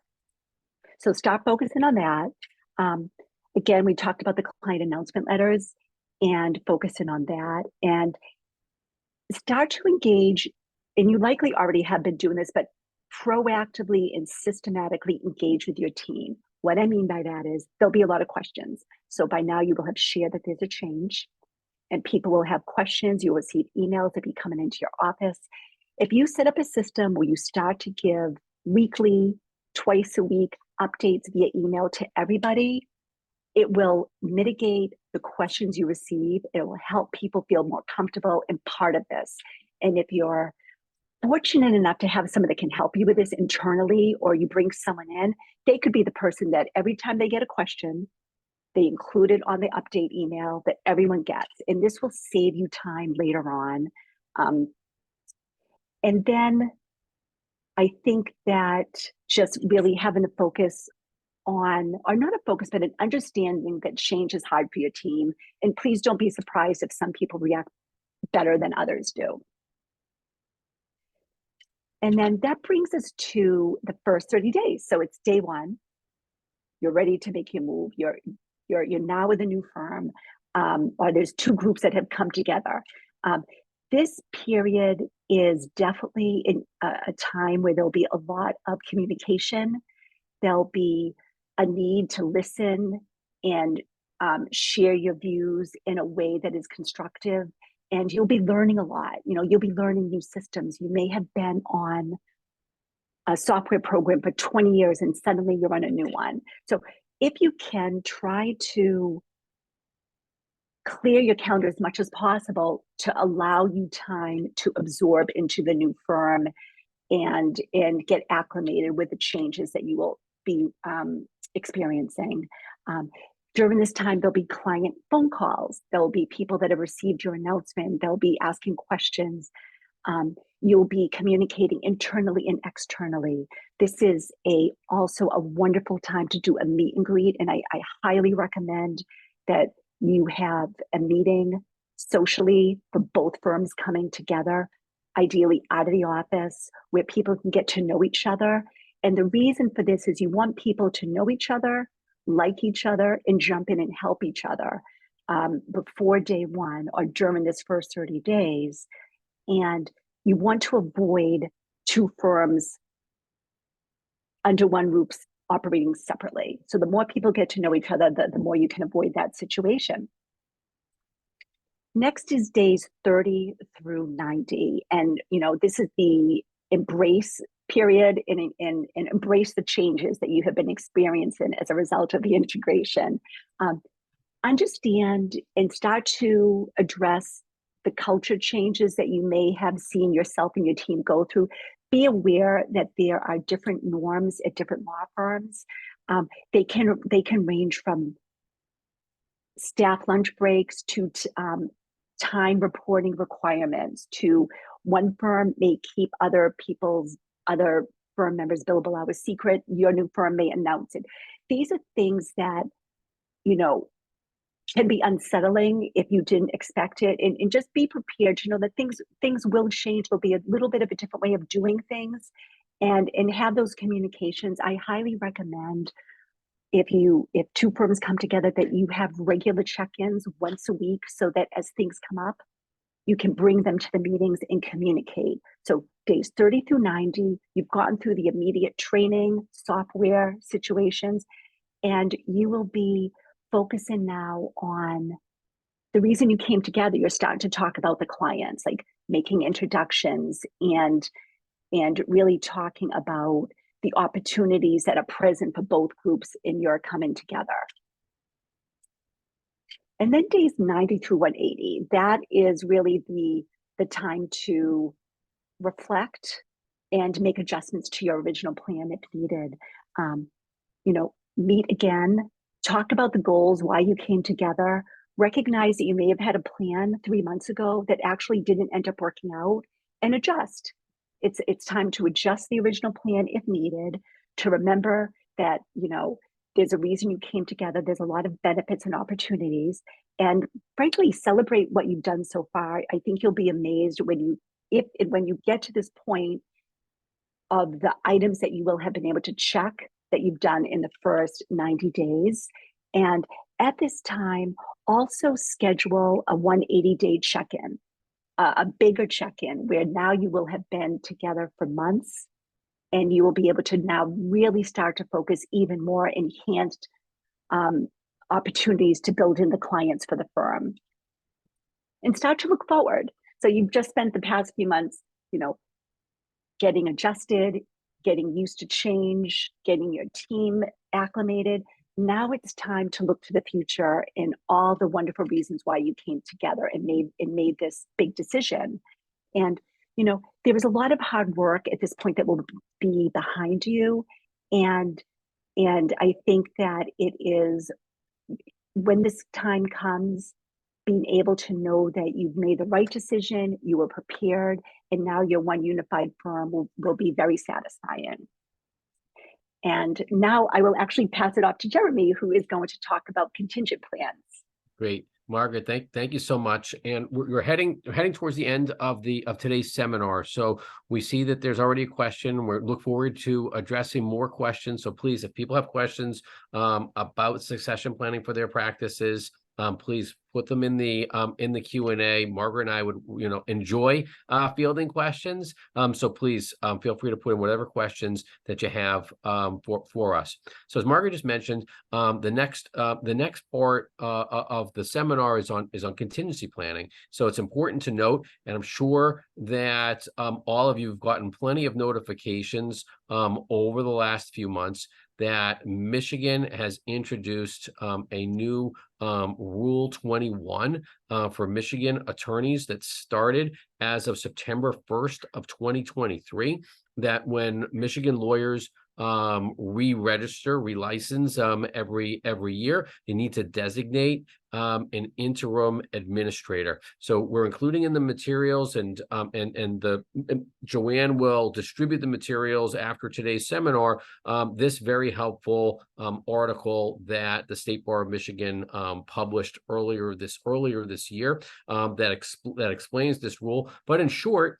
So start focusing on that. Again, we talked about the client announcement letters and focusing on that, and start to engage, and you likely already have been doing this, but proactively and systematically engage with your team. What I mean by that is there'll be a lot of questions. So by now you will have shared that there's a change, and people will have questions. You will receive emails if you're coming into your office. If you set up a system where you start to give weekly, twice a week updates via email to everybody, it will mitigate the questions you receive. It will help people feel more comfortable and part of this. And if you're fortunate enough to have someone that can help you with this internally, or you bring someone in, they could be the person that every time they get a question, they include it on the update email that everyone gets. And this will save you time later on. And then I think that just really having a focus on, or not a focus, but an understanding that change is hard for your team. And please don't be surprised if some people react better than others do. And then that brings us to the first 30 days. So it's day one. You're ready to make your move. You're now with a new firm, or there's two groups that have come together. This period is definitely a time where there'll be a lot of communication. There'll be a need to listen and share your views in a way that is constructive. And you'll be learning a lot. You'll be learning new systems. You may have been on a software program for 20 years and suddenly you're on a new one. So if you can, try to clear your calendar as much as possible to allow you time to absorb into the new firm and get acclimated with the changes that you will be experiencing. During this time, there'll be client phone calls. There'll be people that have received your announcement. They'll be asking questions. You'll be communicating internally and externally. This is also a wonderful time to do a meet and greet, and I highly recommend that you have a meeting socially for both firms coming together, ideally out of the office, where people can get to know each other. And the reason for this is you want people to know each other, like each other, and jump in and help each other before day one or during this first 30 days. And you want to avoid two firms under one roof operating separately. So the more people get to know each other, the more you can avoid that situation. Next is days 30 through 90. And, this is the embrace period and embrace the changes that you have been experiencing as a result of the integration. Understand and start to address the culture changes that you may have seen yourself and your team go through. Be aware that there are different norms at different law firms. They can range from staff lunch breaks to time reporting requirements to one firm may keep other firm members' billable hours secret. Your new firm may announce it. These are things that, you know, can be unsettling if you didn't expect it, and just be prepared to know that things will change. There'll be a little bit of a different way of doing things, and have those communications. I highly recommend, if two firms come together, that you have regular check-ins once a week, so that as things come up, you can bring them to the meetings and communicate. So days 30 through 90, you've gotten through the immediate training, software situations, and you will be focusing now on the reason you came together. You're starting to talk about the clients, like making introductions and really talking about the opportunities that are present for both groups in your coming together. And then days 90 through 180, that is really the time to reflect and make adjustments to your original plan if needed. You know, meet again, talk about the goals, why you came together, recognize that you may have had a plan 3 months ago that actually didn't end up working out, and adjust. It's time to adjust the original plan if needed, to remember that, you know, there's a reason you came together. There's a lot of benefits and opportunities, and frankly, celebrate what you've done so far. I think you'll be amazed when you get to this point of the items that you will have been able to check that you've done in the first 90 days. And at this time, also schedule a 180-day check-in, a bigger check-in, where now you will have been together for months, and you will be able to now really start to focus even more enhanced opportunities to build in the clients for the firm, and start to look forward. So you've just spent the past few months, you know, getting adjusted, getting used to change, getting your team acclimated. Now it's time to look to the future and all the wonderful reasons why you came together and made this big decision. And, you know, there was a lot of hard work at this point that will be behind you. And I think that it is, when this time comes, being able to know that you've made the right decision, you were prepared, and now your one unified firm will be very satisfying. And now I will actually pass it off to Jeremy, who is going to talk about contingent plans. Great. Margaret, thank you so much. And we're heading towards the end of today's seminar. So we see that there's already a question. We look forward to addressing more questions. So please, if people have questions about succession planning for their practices, please put them in the Q&A. Margaret and I would, you know, enjoy fielding questions. So please feel free to put in whatever questions that you have for us. So as Margaret just mentioned, the next part of the seminar is on contingency planning. So it's important to note, and I'm sure that all of you have gotten plenty of notifications over the last few months that Michigan has introduced a new Rule 21 for Michigan attorneys that started as of September 1st of 2023, that when Michigan lawyers relicense every year, you need to designate an interim administrator. So we're including in the materials, and Joanne will distribute the materials after today's seminar, this very helpful article that the State Bar of Michigan published earlier this year that explains this rule. But in short,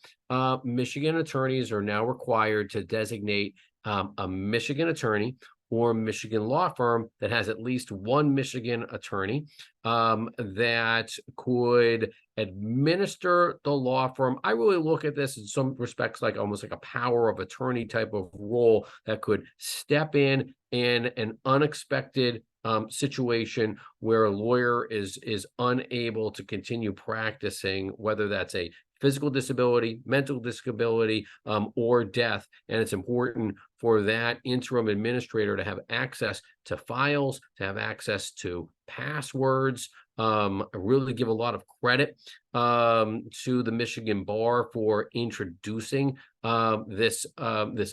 Michigan attorneys are now required to designate a Michigan attorney or Michigan law firm that has at least one Michigan attorney that could administer the law firm. I really look at this in some respects like almost like a power of attorney type of role that could step in an unexpected situation where a lawyer is unable to continue practicing, whether that's a physical disability, mental disability, or death. And it's important for that interim administrator to have access to files, to have access to passwords. Really give a lot of credit to the Michigan Bar for introducing this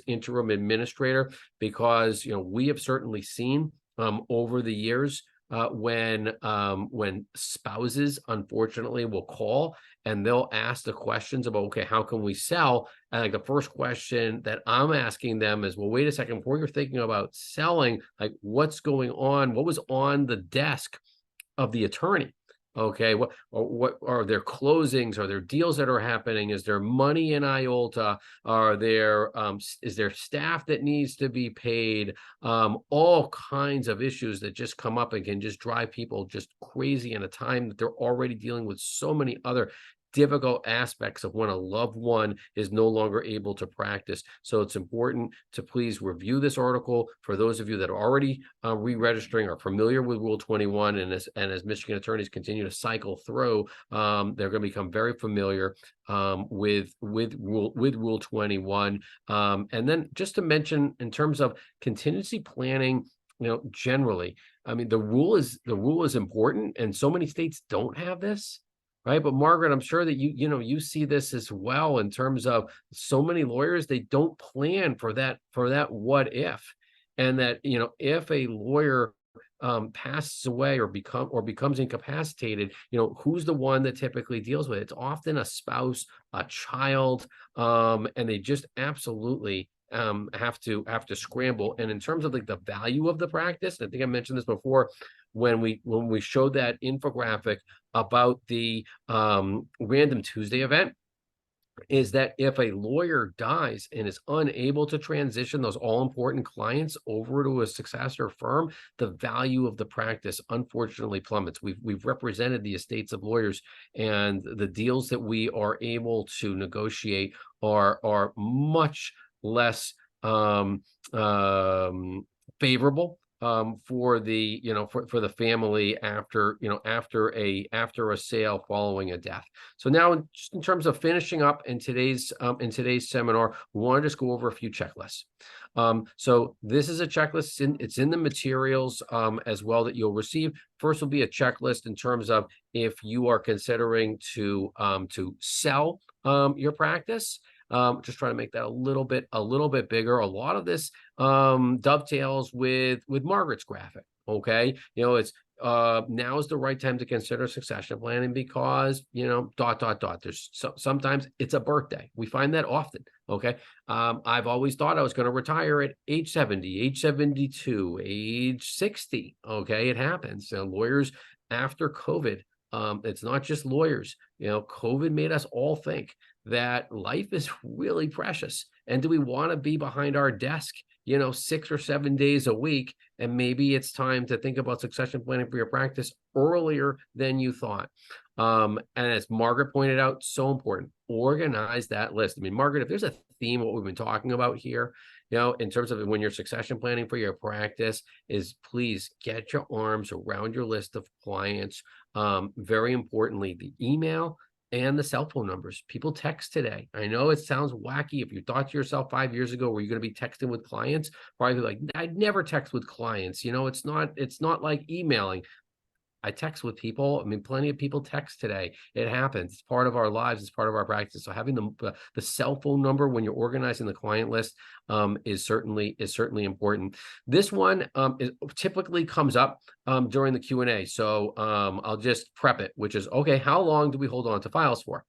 interim administrator, because, you know, we have certainly seen over the years when spouses unfortunately will call and they'll ask the questions about, okay, how can we sell? And like the first question that I'm asking them is, well, wait a second, before you're thinking about selling, like what's going on? What was on the desk of the attorney? Okay, what are their closings? Are there deals that are happening? Is there money in IOLTA? Is there staff that needs to be paid? All kinds of issues that just come up and can just drive people just crazy in a time that they're already dealing with so many other difficult aspects of when a loved one is no longer able to practice. So it's important to please review this article. For those of you that are already re-registering or familiar with Rule 21, and as Michigan attorneys continue to cycle through, they're going to become very familiar with Rule 21. And then just to mention, in terms of contingency planning, generally, I mean, the rule is important, and so many states don't have this. Right. But Margaret, I'm sure that you see this as well, in terms of so many lawyers, they don't plan for that what if, and that, if a lawyer passes away or becomes incapacitated, who's the one that typically deals with it? It's often a spouse, a child, and they just absolutely have to scramble. And in terms of like the value of the practice, I think I mentioned this before, when we showed that infographic about the Random Tuesday event, is that if a lawyer dies and is unable to transition those all-important clients over to a successor firm, the value of the practice unfortunately plummets. We've represented the estates of lawyers, and the deals that we are able to negotiate are much less favorable for the for the family after a sale following a death. So now, just in terms of finishing up in today's seminar, we want to just go over a few checklists. So this is a checklist, it's in the materials as well that you'll receive. First will be a checklist in terms of if you are considering to sell your practice. Just trying to make that a little bit bigger. A lot of this dovetails with Margaret's graphic. Okay, it's now is the right time to consider succession planning, because there's sometimes it's a birthday. We find that often. Okay, I've always thought I was going to retire at age 70, age 72, age 60. Okay, it happens. Lawyers after COVID. It's not just lawyers. COVID made us all think that life is really precious. And do we want to be behind our desk, 6 or 7 days a week? And maybe it's time to think about succession planning for your practice earlier than you thought. And as Margaret pointed out, so important, organize that list. I mean, Margaret, if there's a theme, what we've been talking about here, in terms of when you're succession planning for your practice, is please get your arms around your list of clients. Very importantly, the email and the cell phone numbers. People text today. I know it sounds wacky. If you thought to yourself 5 years ago, were you going to be texting with clients? Probably like, I'd never text with clients. It's not like emailing. I text with people. I mean, plenty of people text today. It happens. It's part of our lives. It's part of our practice. So having the cell phone number when you're organizing the client list is certainly important. This one typically comes up during the Q&A. So I'll just prep it, which is, okay, how long do we hold on to files for?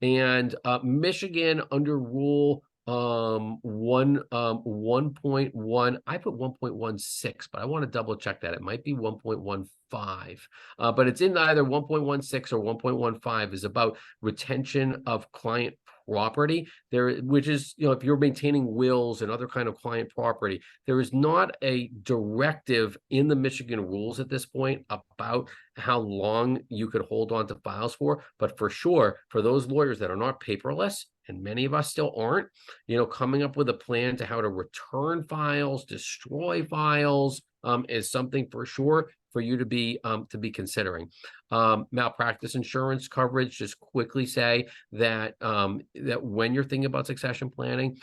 And Michigan, under Rule 1.1, I put 1.16, but I want to double check that. It might be 1.15, but it's in either 1.16 or 1.15, is about retention of client property there, which is, if you're maintaining wills and other kind of client property, there is not a directive in the Michigan rules at this point about how long you could hold on to files for. But for sure, for those lawyers that are not paperless, and many of us still aren't, coming up with a plan to how to return files, destroy files, is something for sure for you to be considering. Malpractice insurance coverage, just quickly say that that when you're thinking about succession planning,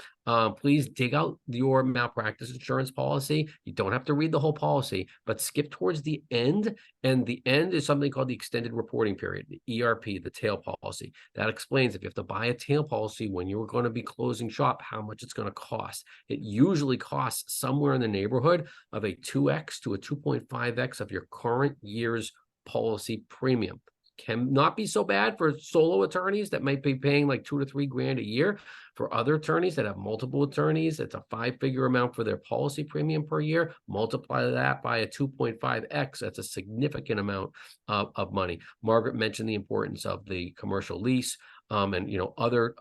please dig out your malpractice insurance policy. You don't have to read the whole policy, but skip towards the end. And the end then there's something called the extended reporting period, the ERP, the tail policy. That explains if you have to buy a tail policy when you're going to be closing shop, how much it's going to cost. It usually costs somewhere in the neighborhood of a 2x to a 2.5x of your current year's policy premium. Can not be so bad for solo attorneys that might be paying like $2 to $3 grand a year. For other attorneys that have multiple attorneys, it's a 5-figure amount for their policy premium per year. Multiply that by a 2.5x. That's a significant amount of money. Margaret mentioned the importance of the commercial lease. And other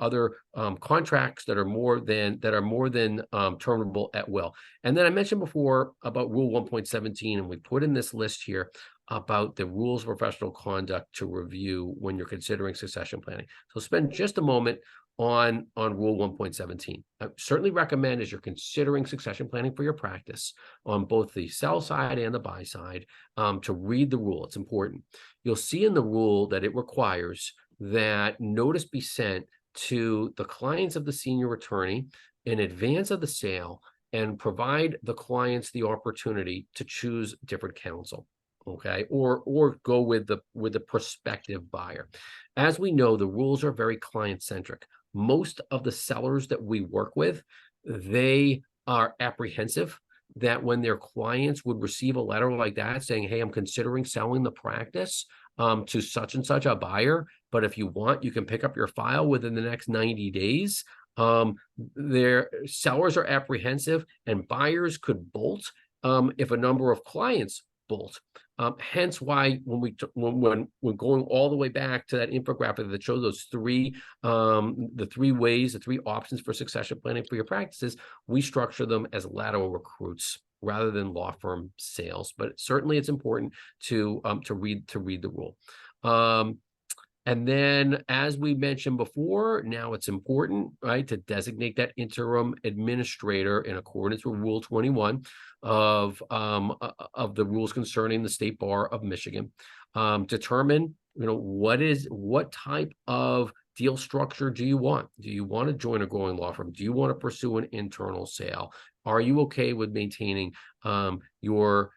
contracts that are more than terminable at will. And then I mentioned before about Rule 1.17, and we put in this list here about the rules of professional conduct to review when you're considering succession planning. So spend just a moment on Rule 1.17. I certainly recommend, as you're considering succession planning for your practice on both the sell side and the buy side, to read the rule. It's important. You'll see in the rule that it requires that notice be sent to the clients of the senior attorney in advance of the sale and provide the clients the opportunity to choose different counsel, okay, or go with the prospective buyer. As we know, the rules are very client-centric. Most of the sellers that we work with, they are apprehensive that when their clients would receive a letter like that saying, hey, I'm considering selling the practice to such and such a buyer, but if you want, you can pick up your file within the next 90 days. Their sellers are apprehensive and buyers could bolt if a number of clients bolt. Hence why when we're going all the way back to that infographic that shows those the three options for succession planning for your practices, we structure them as lateral recruits rather than law firm sales. But certainly it's important to read the rule. And then, as we mentioned before, now it's important, right, to designate that interim administrator in accordance with Rule 21 of the rules concerning the State Bar of Michigan. Determine, what type of deal structure do you want? Do you want to join a growing law firm? Do you want to pursue an internal sale? Are you okay with maintaining your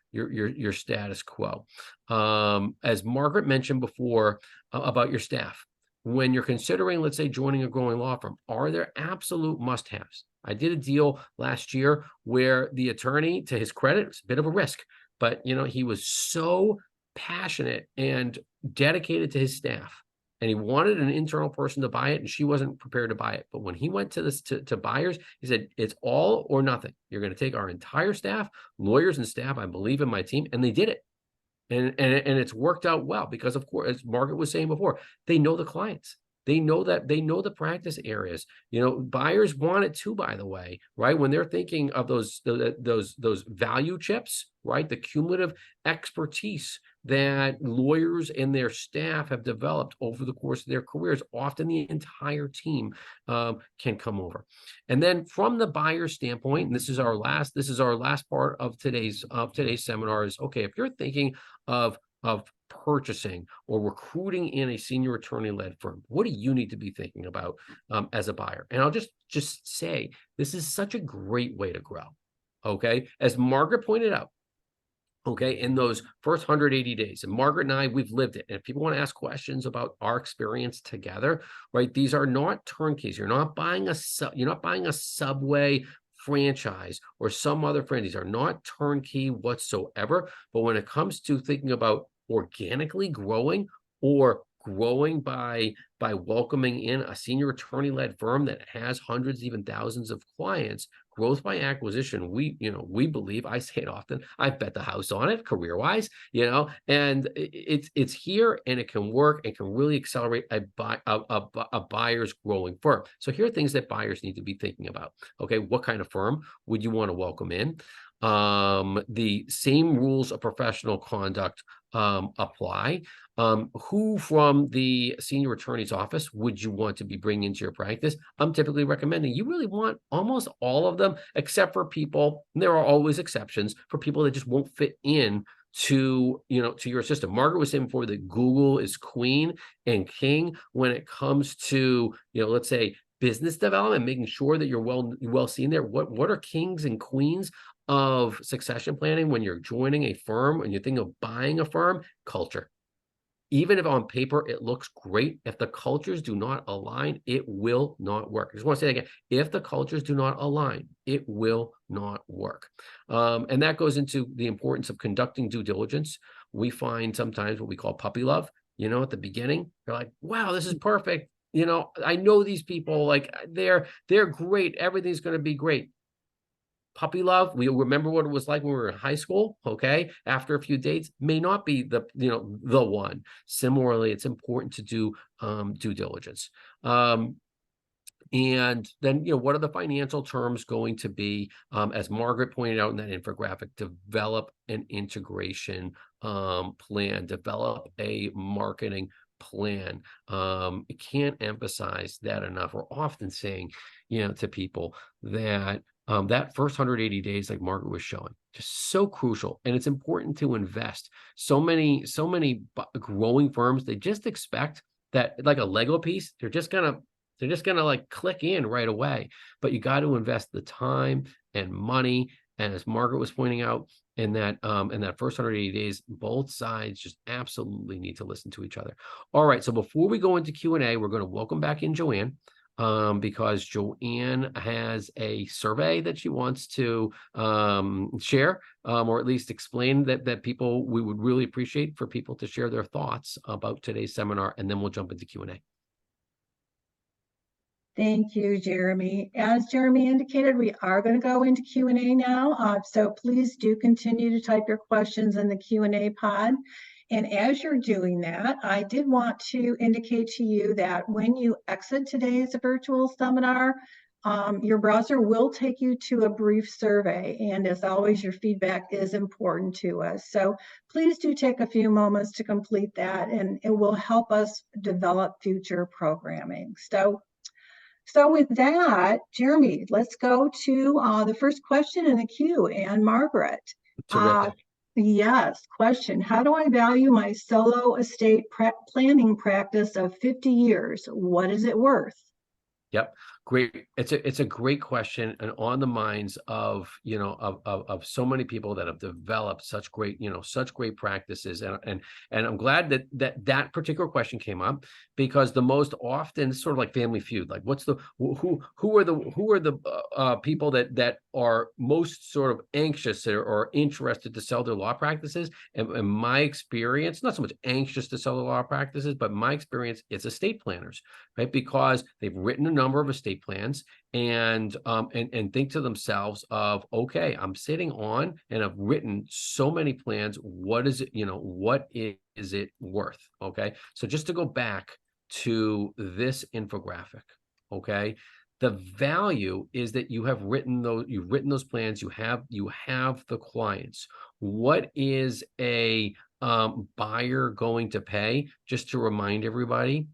status quo? As Margaret mentioned before about your staff, when you're considering, let's say, joining a growing law firm, are there absolute must-haves? I did a deal last year where the attorney, to his credit, was a bit of a risk, but he was so passionate and dedicated to his staff, and he wanted an internal person to buy it, and she wasn't prepared to buy it. But when he went to buyers, he said, it's all or nothing. You're going to take our entire staff, lawyers and staff. I believe in my team. And they did it. And it's worked out well because, of course, as Margaret was saying before, they know the clients. They know the practice areas. Buyers want it too, by the way, right? When they're thinking of those value chips, right? The cumulative expertise that lawyers and their staff have developed over the course of their careers, often the entire team can come over. And then from the buyer standpoint, and this is our last part of today's seminar, is okay, if you're thinking of purchasing or recruiting in a senior attorney-led firm, what do you need to be thinking about as a buyer? And I'll just say, this is such a great way to grow, okay? As Margaret pointed out, okay, in those first 180 days, and Margaret and I, we've lived it. And if people want to ask questions about our experience together, right, these are not turnkeys. You're not buying a Subway franchise or some other franchise. These are not turnkey whatsoever. But when it comes to thinking about organically growing or growing by welcoming in a senior attorney-led firm that has hundreds, even thousands of clients, growth by acquisition, we believe, I say it often, I've bet the house on it career-wise, and it's here and it can work and can really accelerate a buyer's growing firm. So here are things that buyers need to be thinking about. Okay, what kind of firm would you want to welcome in? The same rules of professional conduct apply. Who from the senior attorney's office would you want to be bringing into your practice? I'm typically recommending you really want almost all of them, except for people, and there are always exceptions, for people that just won't fit in to your system. Margaret was saying before that Google is queen and king when it comes to, let's say, business development, making sure that you're well seen there. What are kings and queens of succession planning when you're joining a firm and you think of buying a firm? Culture. Even if on paper it looks great, if the cultures do not align, it will not work. I just want to say that again. If the cultures do not align, it will not work. And that goes into the importance of conducting due diligence. We find sometimes what we call puppy love. At the beginning, you're like, wow, this is perfect. I know these people, like they're great. Everything's going to be great. Puppy love, we remember what it was like when we were in high school, okay? After a few dates, may not be the one. Similarly, it's important to do due diligence. And then, what are the financial terms going to be? As Margaret pointed out in that infographic, develop an integration plan, develop a marketing plan. I can't emphasize that enough. We're often saying, to people that that first 180 days, like Margaret was showing, just so crucial. And it's important to invest. So many growing firms, they just expect that, like a Lego piece, they're just gonna like click in right away. But you got to invest the time and money. And as Margaret was pointing out, in that first 180 days, both sides just absolutely need to listen to each other. All right. So before we go into Q&A, we're going to welcome back in Joanne. Because Joanne has a survey that she wants to share, or at least explain that we would really appreciate for people to share their thoughts about today's seminar, and then we'll jump into Q&A. Thank you, Jeremy. As Jeremy indicated, we are going to go into Q&A now. So please do continue to type your questions in the Q&A pod. And as you're doing that, I did want to indicate to you that when you exit today's virtual seminar, your browser will take you to a brief survey. And as always, your feedback is important to us. So please do take a few moments to complete that, and it will help us develop future programming. So with that, Jeremy, let's go to the first question in the queue, and Margaret. Terrific. Yes, question. How do I value my solo estate planning practice of 50 years? What is it worth? Yep. Great. It's a great question, and on the minds of of so many people that have developed such great practices, and I'm glad that particular question came up, because the most often, sort of like Family Feud, like who are the people that are most sort of anxious or interested to sell their law practices, and my experience, not so much anxious to sell their law practices, but my experience, it's estate planners, right? Because they've written a number of estate plans and think to themselves of, okay, I'm sitting on and I've written so many plans. What is it, what is it worth? Okay. So just to go back to this infographic, okay, the value is that you've written those plans, you have the clients. What is a buyer going to pay? Just to remind everybody,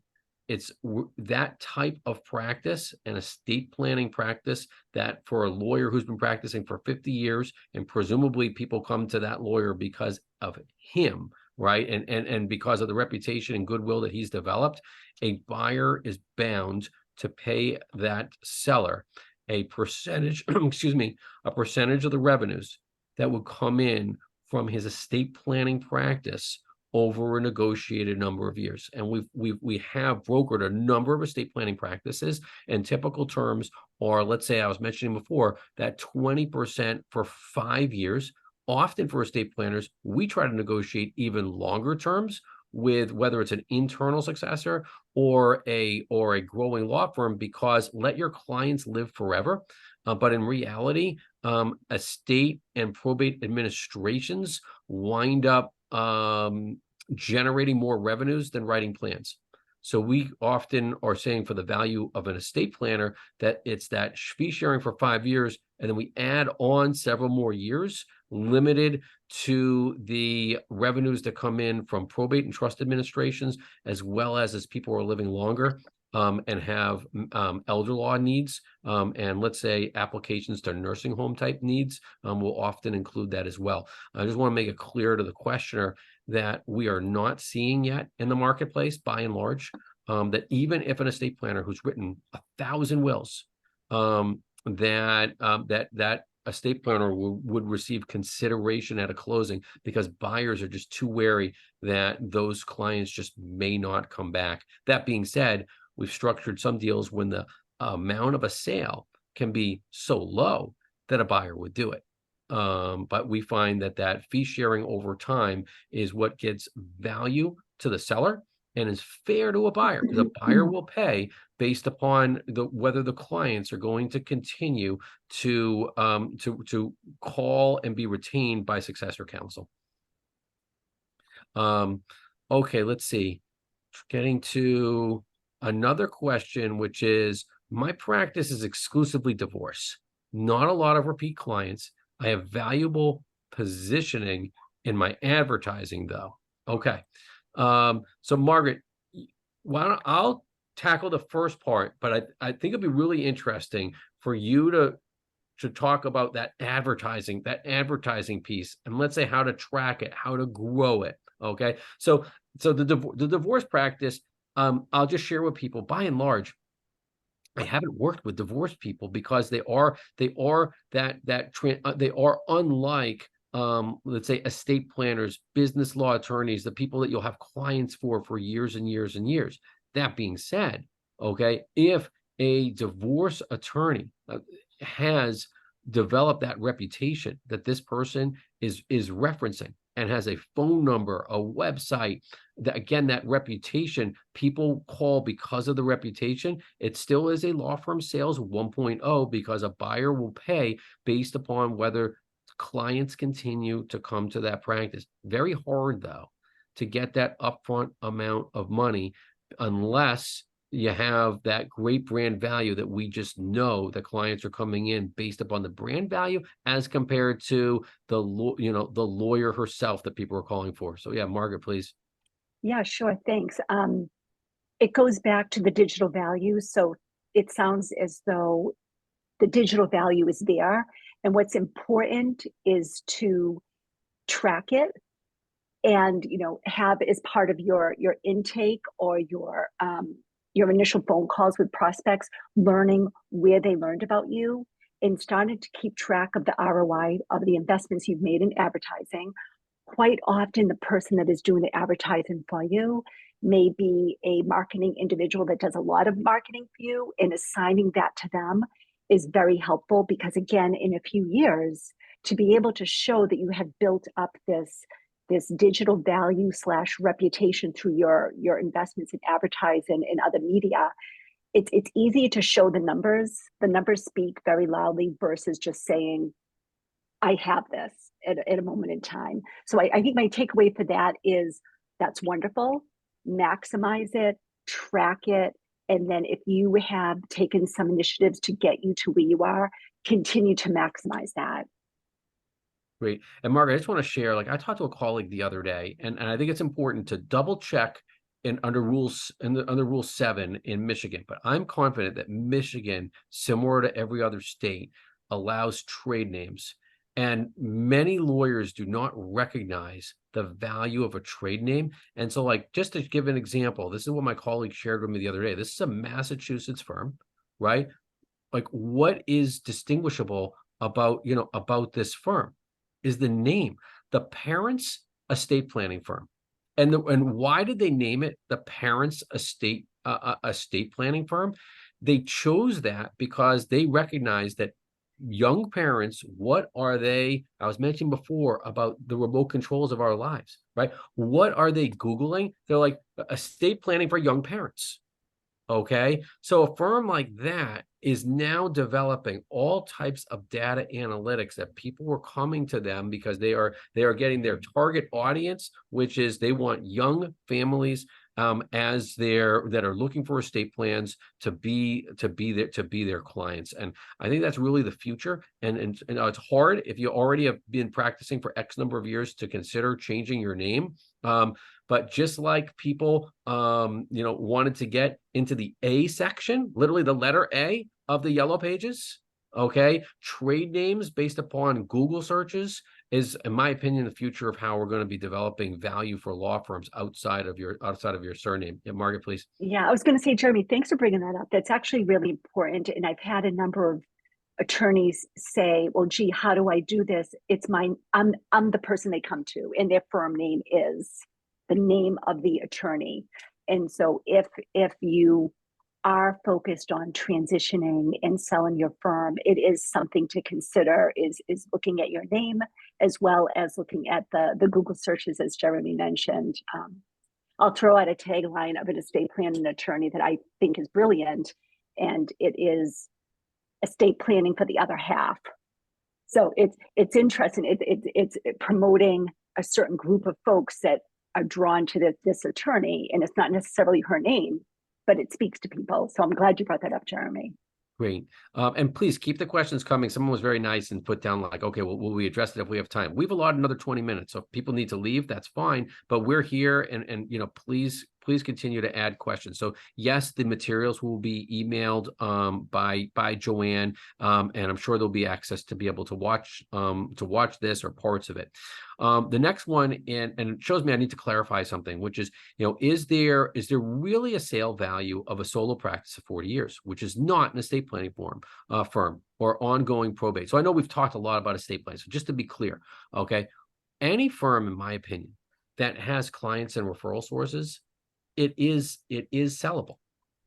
it's that type of practice, an estate planning practice, that for a lawyer who's been practicing for 50 years, and presumably people come to that lawyer because of him, right? And because of the reputation and goodwill that he's developed, a buyer is bound to pay that seller a percentage, a percentage of the revenues that would come in from his estate planning practice over a negotiated number of years. And we have brokered a number of estate planning practices, and typical terms are, let's say I was mentioning before, that 20% for 5 years. Often for estate planners, we try to negotiate even longer terms with whether it's an internal successor or a growing law firm, because let your clients live forever. But in reality, estate and probate administrations wind up generating more revenues than writing plans. So we often are saying, for the value of an estate planner, that it's that fee sharing for 5 years, and then we add on several more years limited to the revenues that come in from probate and trust administrations, as well as people are living longer and have elder law needs, and let's say applications to nursing home type needs will often include that as well. I just want to make it clear to the questioner that we are not seeing yet in the marketplace, by and large, that even if an estate planner who's written 1,000 wills, that estate planner would receive consideration at a closing because buyers are just too wary that those clients just may not come back. That being said, we've structured some deals when the amount of a sale can be so low that a buyer would do it. But we find that fee sharing over time is what gets value to the seller and is fair to a buyer, because a buyer will pay based upon whether the clients are going to continue to call and be retained by successor counsel. Okay, let's see. Getting to another question, which is, my practice is exclusively divorce, not a lot of repeat clients. I have valuable positioning in my advertising, though. Okay. So Margaret, I'll tackle the first part, but I think it'd be really interesting for you to talk about that advertising piece, and let's say how to track it, how to grow it. Okay. So the divorce practice, I'll just share with people, by and large, I haven't worked with divorced people because they are unlike, let's say, estate planners, business law attorneys, the people that you'll have clients for years and years and years. That being said, okay, if a divorce attorney has developed that reputation that this person is referencing and has a phone number, a website, that, again, that reputation, people call because of the reputation, it still is a law firm sales 1.0, because a buyer will pay based upon whether clients continue to come to that practice. Very hard, though, to get that upfront amount of money unless you have that great brand value that we just know that clients are coming in based upon the brand value as compared to the lawyer herself that people are calling for. So yeah, Margaret, please. Yeah, sure. Thanks. It goes back to the digital value. So it sounds as though the digital value is there. And what's important is to track it and, have as part of your intake or your initial phone calls with prospects, learning where they learned about you and starting to keep track of the ROI of the investments you've made in advertising. Quite often, the person that is doing the advertising for you may be a marketing individual that does a lot of marketing for you, and assigning that to them is very helpful, because again, in a few years, to be able to show that you have built up this digital value / reputation through your investments in advertising and other media, it's easy to show the numbers. The numbers speak very loudly versus just saying, I have this at a moment in time. So I think my takeaway for that is, that's wonderful. Maximize it, track it. And then if you have taken some initiatives to get you to where you are, continue to maximize that. Great. And Margaret, I just want to share, I talked to a colleague the other day, and I think it's important to double check under Rule 7 in Michigan. But I'm confident that Michigan, similar to every other state, allows trade names. And many lawyers do not recognize the value of a trade name. And so, just to give an example, this is what my colleague shared with me the other day. This is a Massachusetts firm, right? What is distinguishable about this firm is the name. The parents' estate planning firm. And why did they name it the parents' estate planning firm? They chose that because they recognize that young parents, what are they? I was mentioning before about the remote controls of our lives, right? What are they Googling? They're like, estate planning for young parents. Okay. So a firm like that is now developing all types of data analytics that people were coming to them because they are getting their target audience, which is they want young families that are looking for estate plans to be their clients. And I think that's really the future. And it's hard if you already have been practicing for X number of years to consider changing your name. But just like people, wanted to get into the A section, literally the letter A of the Yellow Pages, okay, trade names based upon Google searches is, in my opinion, the future of how we're going to be developing value for law firms outside of your surname. Yeah, Margaret, please. Yeah, I was going to say, Jeremy, thanks for bringing that up. That's actually really important. And I've had a number of attorneys say, well, gee, how do I do this? It's I'm the person they come to, and their firm name is the name of the attorney. And so if you are focused on transitioning and selling your firm, it is something to consider, is looking at your name, as well as looking at the Google searches, as Jeremy mentioned. I'll throw out a tagline of an estate planning attorney that I think is brilliant, and it is estate planning for the other half. So it's interesting. It's promoting a certain group of folks that are drawn to this attorney, and it's not necessarily her name, but it speaks to people. So I'm glad you brought that up, Jeremy. Great. And please keep the questions coming. Someone was very nice and put down like, okay, well, will we address it if we have time? We've allotted another 20 minutes. So if people need to leave, that's fine. But we're here, and please continue to add questions. So yes, the materials will be emailed by Joanne, and I'm sure there'll be access to be able to watch this or parts of it. The next one, and it shows me I need to clarify something, which is, is there really a sale value of a solo practice of 40 years, which is not an estate planning firm or ongoing probate? So I know we've talked a lot about estate planning. So just to be clear, okay, any firm, in my opinion, that has clients and referral sources, it is sellable,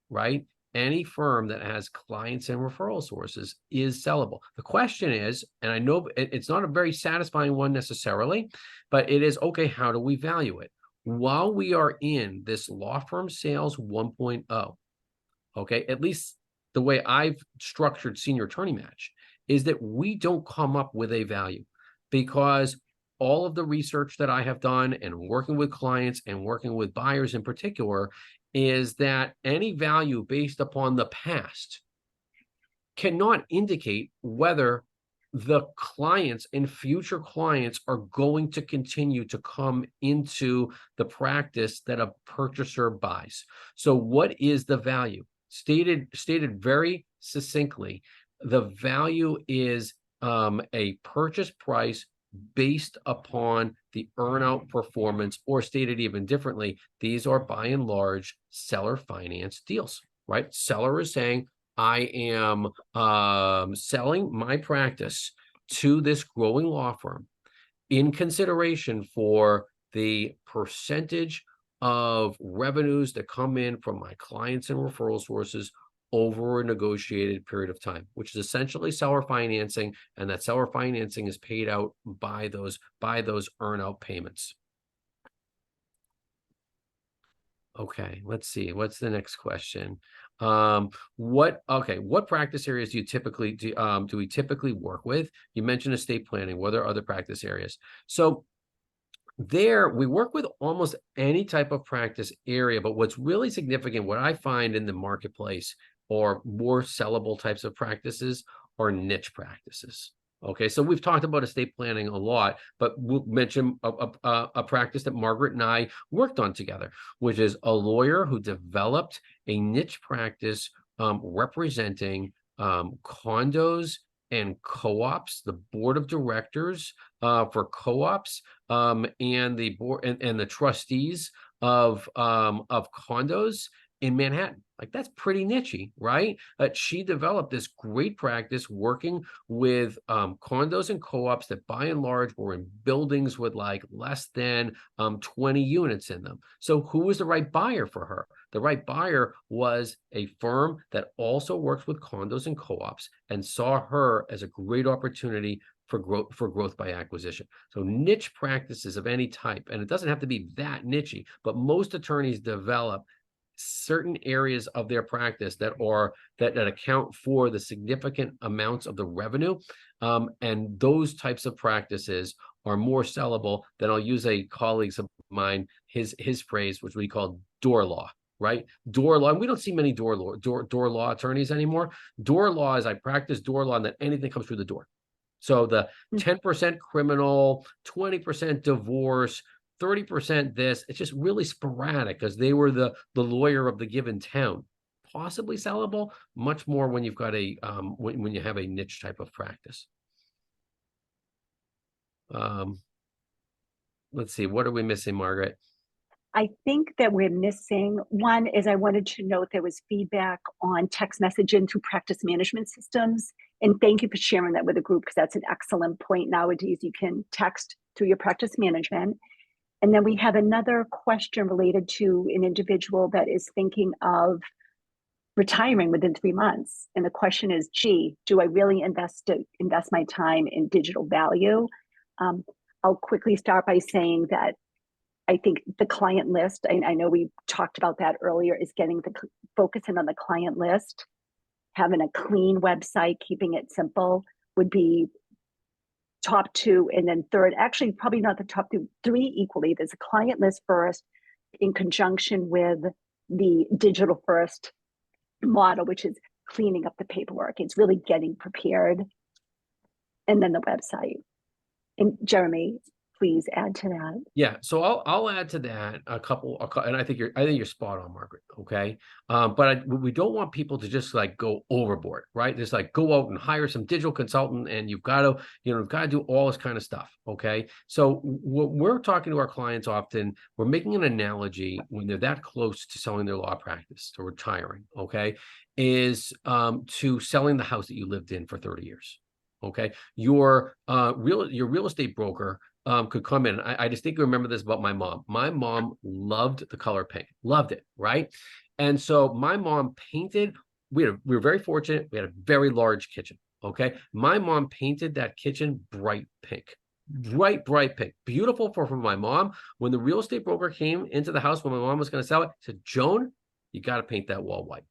right? Any firm that has clients and referral sources is sellable. The question is, and I know it's not a very satisfying one necessarily, but it is, okay, how do we value it? While we are in this law firm sales 1.0, okay, at least the way I've structured Senior Attorney Match is that we don't come up with a value, because all of the research that I have done and working with clients and working with buyers in particular is that any value based upon the past cannot indicate whether the clients and future clients are going to continue to come into the practice that a purchaser buys. So what is the value? Stated very succinctly, the value is a purchase price based upon the earnout performance, or stated even differently, these are by and large seller finance deals, right? Seller is saying, I am selling my practice to this growing law firm in consideration for the percentage of revenues that come in from my clients and referral sources over a negotiated period of time, which is essentially seller financing, and that seller financing is paid out by those earn-out payments. Okay, let's see. What's the next question? What practice areas do you typically do we typically work with? You mentioned estate planning. What are other practice areas? So there we work with almost any type of practice area, but what's really significant, what I find in the marketplace, or more sellable types of practices, are niche practices. Okay, so we've talked about estate planning a lot, but we'll mention a practice that Margaret and I worked on together, which is a lawyer who developed a niche practice representing condos and co-ops, the board of directors for co-ops, and the board and the trustees of condos in Manhattan. Like, that's pretty nichey, right? She developed this great practice working with condos and co-ops that by and large were in buildings with like less than 20 units in them. So who was the right buyer for her? The right buyer was a firm that also works with condos and co-ops and saw her as a great opportunity for growth by acquisition. So niche practices of any type, and it doesn't have to be that nichey, but most attorneys develop certain areas of their practice that account for the significant amounts of the revenue, and those types of practices are more sellable than, I'll use a colleague of mine, his phrase, which we call door law, right? Door law. And we don't see many door law attorneys anymore. Door law is, I practice door law and that anything comes through the door. So the 10% criminal, 20% divorce, 30% this, it's just really sporadic because they were the lawyer of the given town. Possibly sellable, much more when you've got a when you have a niche type of practice. Let's see, what are we missing, Margaret? I think that we're missing one is I wanted to note there was feedback on text messaging through practice management systems. And thank you for sharing that with the group because that's an excellent point. Nowadays, you can text through your practice management. And then we have another question related to an individual that is thinking of retiring within 3 months. And the question is, gee, do I really invest my time in digital value? I'll quickly start by saying that I think the client list, I know we talked about that earlier, is focusing on the client list, having a clean website, keeping it simple would be top two. And then third, actually probably not the top two, three equally. There's a client list first in conjunction with the digital first model, which is cleaning up the paperwork. It's really getting prepared. And then the website. And Jeremy, please add to that. Yeah, so I'll add to that a couple, and I think you're spot on, Margaret. Okay, but we don't want people to just like go overboard, right? Just like go out and hire some digital consultant, and you've got to do all this kind of stuff. Okay, so when we're talking to our clients often, we're making an analogy when they're that close to selling their law practice to retiring. Okay, is to selling the house that you lived in for 30 years. Okay, your real estate broker could come in. I distinctly remember this about my mom. My mom loved the color pink, loved it, right? And so my mom painted. We were very fortunate. We had a very large kitchen. Okay, my mom painted that kitchen bright pink, bright pink, beautiful for my mom. When the real estate broker came into the house when my mom was going to sell it, said, "Joan, you got to paint that wall white."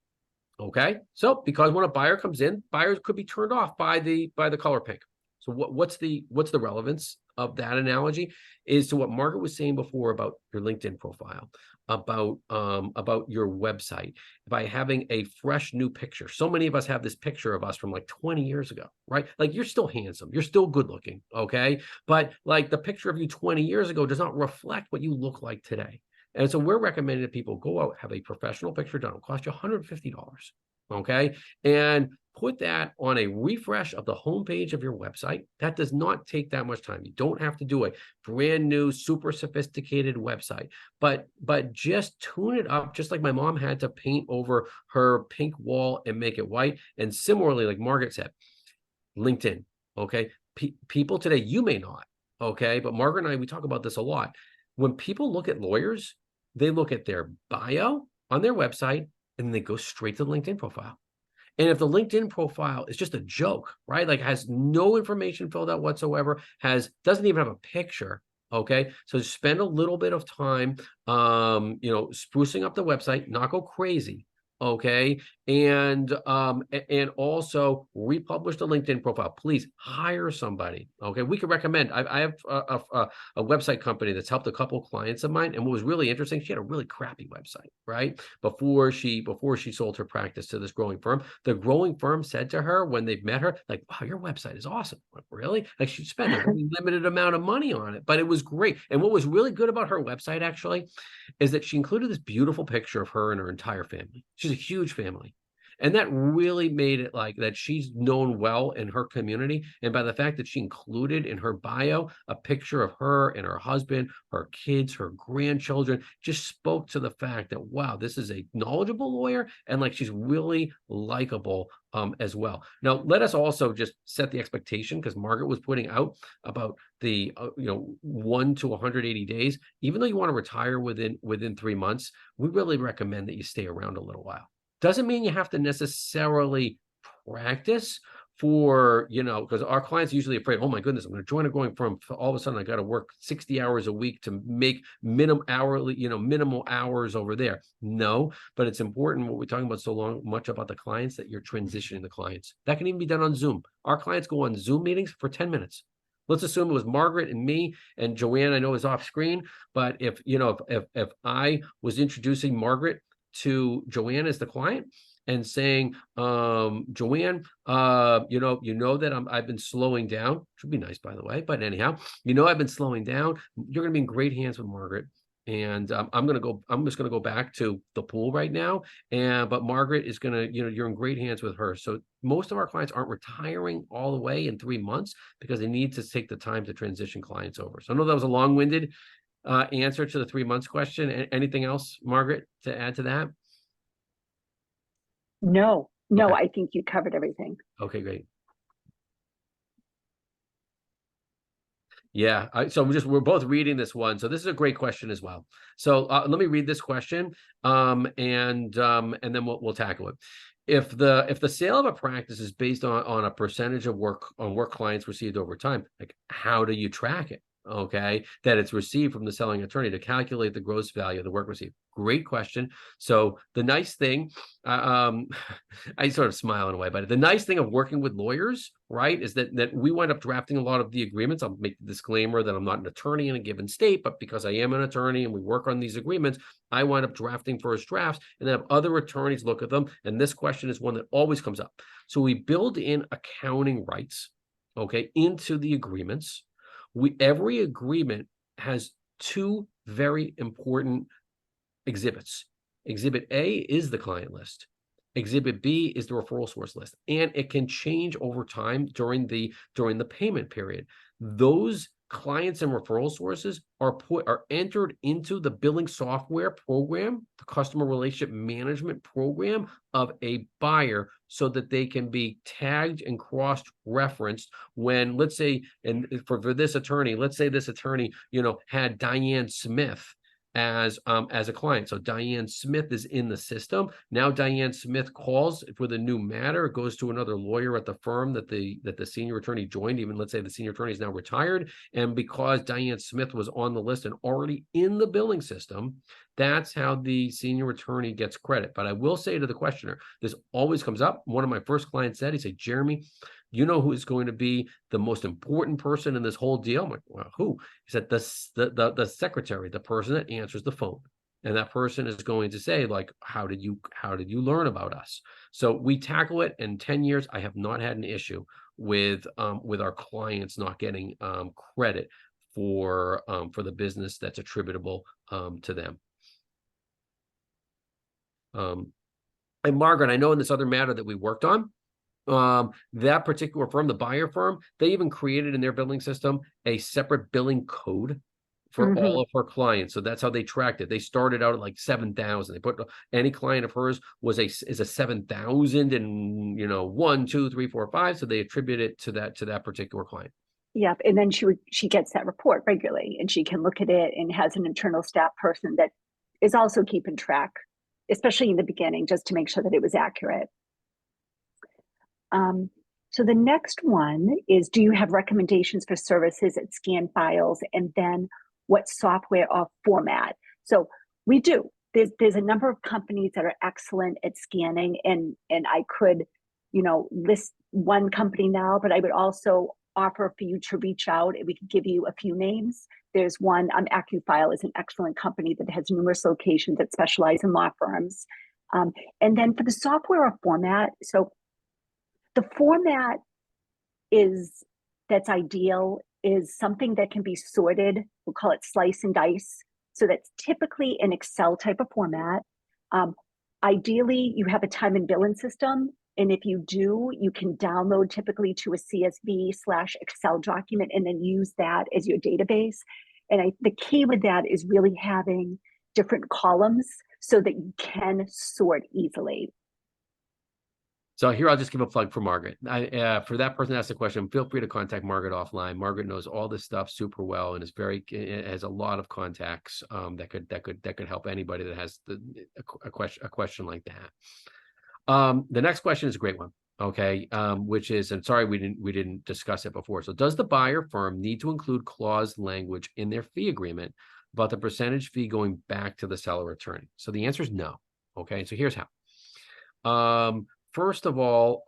Okay, so because when a buyer comes in, buyers could be turned off by the color pink. So what's the relevance of that analogy is to what Margaret was saying before about your LinkedIn profile, about your website, by having a fresh new picture. So many of us have this picture of us from like 20 years ago, right? Like you're still handsome, you're still good looking, okay? But like the picture of you 20 years ago does not reflect what you look like today. And so we're recommending that people go out, have a professional picture done. It'll cost you $150, okay? And put that on a refresh of the homepage of your website. That does not take that much time. You don't have to do a brand new, super sophisticated website, but just tune it up, just like my mom had to paint over her pink wall and make it white. And similarly, like Margaret said, LinkedIn, okay? People today, you may not, okay? But Margaret and I, we talk about this a lot. When people look at lawyers, they look at their bio on their website and they go straight to the LinkedIn profile. And if the LinkedIn profile is just a joke, right? Like has no information filled out whatsoever, doesn't even have a picture. Okay. So spend a little bit of time, sprucing up the website, not go crazy. Okay. And also republish the LinkedIn profile. Please hire somebody. Okay. We could recommend. I have a website company that's helped a couple of clients of mine. And what was really interesting, she had a really crappy website, right? Before she sold her practice to this growing firm. The growing firm said to her when they met her, like, wow, your website is awesome. Like, really? Like she spent a very limited amount of money on it, but it was great. And what was really good about her website actually is that she included this beautiful picture of her and her entire family. She's a huge family. And that really made it like that she's known well in her community. And by the fact that she included in her bio a picture of her and her husband, her kids, her grandchildren, just spoke to the fact that, wow, this is a knowledgeable lawyer and like she's really likable as well. Now, let us also just set the expectation because Margaret was putting out about the 1 to 180 days. Even though you want to retire within 3 months, we really recommend that you stay around a little while. Doesn't mean you have to necessarily practice for, because our clients are usually afraid, oh my goodness, I'm going to join a growing firm. All of a sudden I got to work 60 hours a week to make minimal hours over there. No, but it's important what we're talking about much about the clients that you're transitioning the clients. That can even be done on Zoom. Our clients go on Zoom meetings for 10 minutes. Let's assume it was Margaret and me and Joanne, I know is off screen, but if I was introducing Margaret to Joanne as the client and saying, Joanne, that I've been slowing down, which would be nice, by the way, but anyhow, I've been slowing down. You're going to be in great hands with Margaret. And I'm just going to go back to the pool right now. But Margaret is going to, you're in great hands with her. So most of our clients aren't retiring all the way in 3 months because they need to take the time to transition clients over. So I know that was a long-winded answer to the 3 months question. Anything else, Margaret, to add to that? No, Okay. I think you covered everything. Okay, great. Yeah, so we're both reading this one. So this is a great question as well. So let me read this question, and then we'll tackle it. If the sale of a practice is based on a percentage of work clients received over time, like how do you track it? Okay, that it's received from the selling attorney to calculate the gross value of the work received. Great question. So the nice thing, I sort of smile in a way, but the nice thing of working with lawyers, right, is that we wind up drafting a lot of the agreements. I'll make the disclaimer that I'm not an attorney in a given state, but because I am an attorney and we work on these agreements, I wind up drafting first drafts and then have other attorneys look at them. And this question is one that always comes up. So we build in accounting rights, okay, into the agreements. Every agreement has two very important exhibits. Exhibit A is the client list. Exhibit B is the referral source list, and it can change over time during the payment period. Those clients and referral sources are entered into the billing software program, the customer relationship management program of a buyer, so that they can be tagged and cross-referenced when, let's say, and for this attorney, let's say this attorney, had Diane Smith as a client. So Diane Smith is in the system. Now Diane Smith calls with a new matter. It goes to another lawyer at the firm that the senior attorney joined. Even let's say the senior attorney is now retired. And because Diane Smith was on the list and already in the billing system, that's how the senior attorney gets credit. But I will say to the questioner, this always comes up. One of my first clients said, he said, Jeremy, you know who is going to be the most important person in this whole deal? I'm like, well, who? He said, the secretary, the person that answers the phone. And that person is going to say, like, how did you learn about us? So we tackle it. In 10 years, I have not had an issue with our clients not getting credit for the business that's attributable to them. And Margaret, I know in this other matter that we worked on, that particular firm, the buyer firm, they even created in their billing system a separate billing code for all of her clients. So that's how they tracked it. They started out at like 7,000. They put any client of hers is a 7,000 and 1, 2, 3, 4, 5. So they attribute it to that particular client. Yep. And then she gets that report regularly, and she can look at it and has an internal staff person that is also keeping track, especially in the beginning, just to make sure that it was accurate. So the next one is, do you have recommendations for services that scan files, and then what software or format? So we do. There's a number of companies that are excellent at scanning, and I could, list one company now, but I would also offer for you to reach out, and we could give you a few names. There's one, AccuFile is an excellent company that has numerous locations that specialize in law firms. And then for the software or format, so the format that's ideal is something that can be sorted. We'll call it slice and dice. So that's typically an Excel type of format. Ideally, you have a time and billing system. And if you do, you can download typically to a CSV/Excel document and then use that as your database. And the key with that is really having different columns so that you can sort easily. So here, I'll just give a plug for Margaret. For that person that asked the question, feel free to contact Margaret offline. Margaret knows all this stuff super well and has a lot of contacts that could help anybody that has a question like that. The next question is a great one. Okay, which is, and sorry we didn't discuss it before. So does the buyer firm need to include clause language in their fee agreement about the percentage fee going back to the seller attorney? So the answer is no. Okay, so here's how. First of all,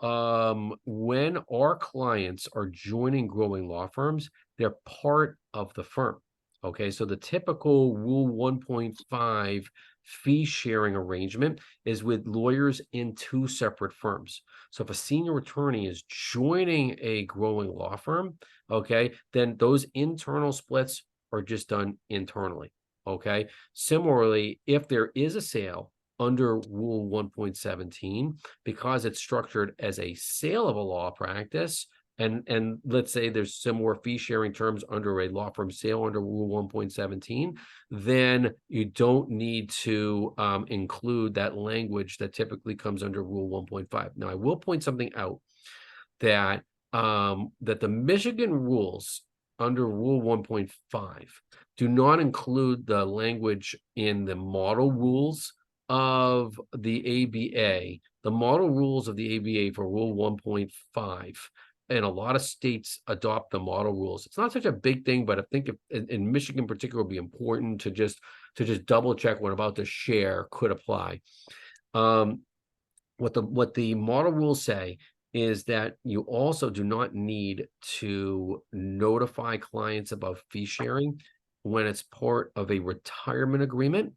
when our clients are joining growing law firms, they're part of the firm. Okay, so the typical Rule 1.5 fee sharing arrangement is with lawyers in 2 separate firms. So if a senior attorney is joining a growing law firm, okay, then those internal splits are just done internally. Okay, similarly, if there is a sale under Rule 1.17, because it's structured as a sale of a law practice, and let's say there's similar fee sharing terms under a law firm sale under Rule 1.17, then you don't need to include that language that typically comes under Rule 1.5. Now, I will point something out that that the Michigan rules under Rule 1.5 do not include the language in the model rules of the ABA. The model rules of the ABA for Rule 1.5, and a lot of states adopt the model rules. It's not such a big thing, but I think in Michigan in particular, it would be important to just double check what I'm about to share could apply. What the model rules say is that you also do not need to notify clients about fee sharing when it's part of a retirement agreement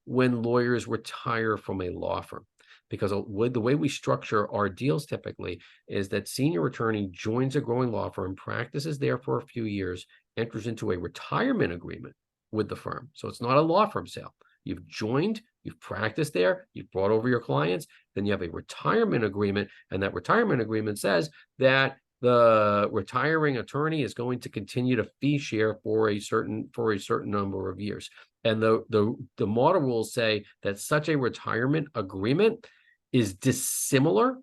when lawyers retire from a law firm. Because the way we structure our deals typically is that senior attorney joins a growing law firm, practices there for a few years, enters into a retirement agreement with the firm. So it's not a law firm sale. You've joined, you've practiced there, you've brought over your clients, then you have a retirement agreement, and that retirement agreement says that the retiring attorney is going to continue to fee share for a certain number of years. And the model rules say that such a retirement agreement is dissimilar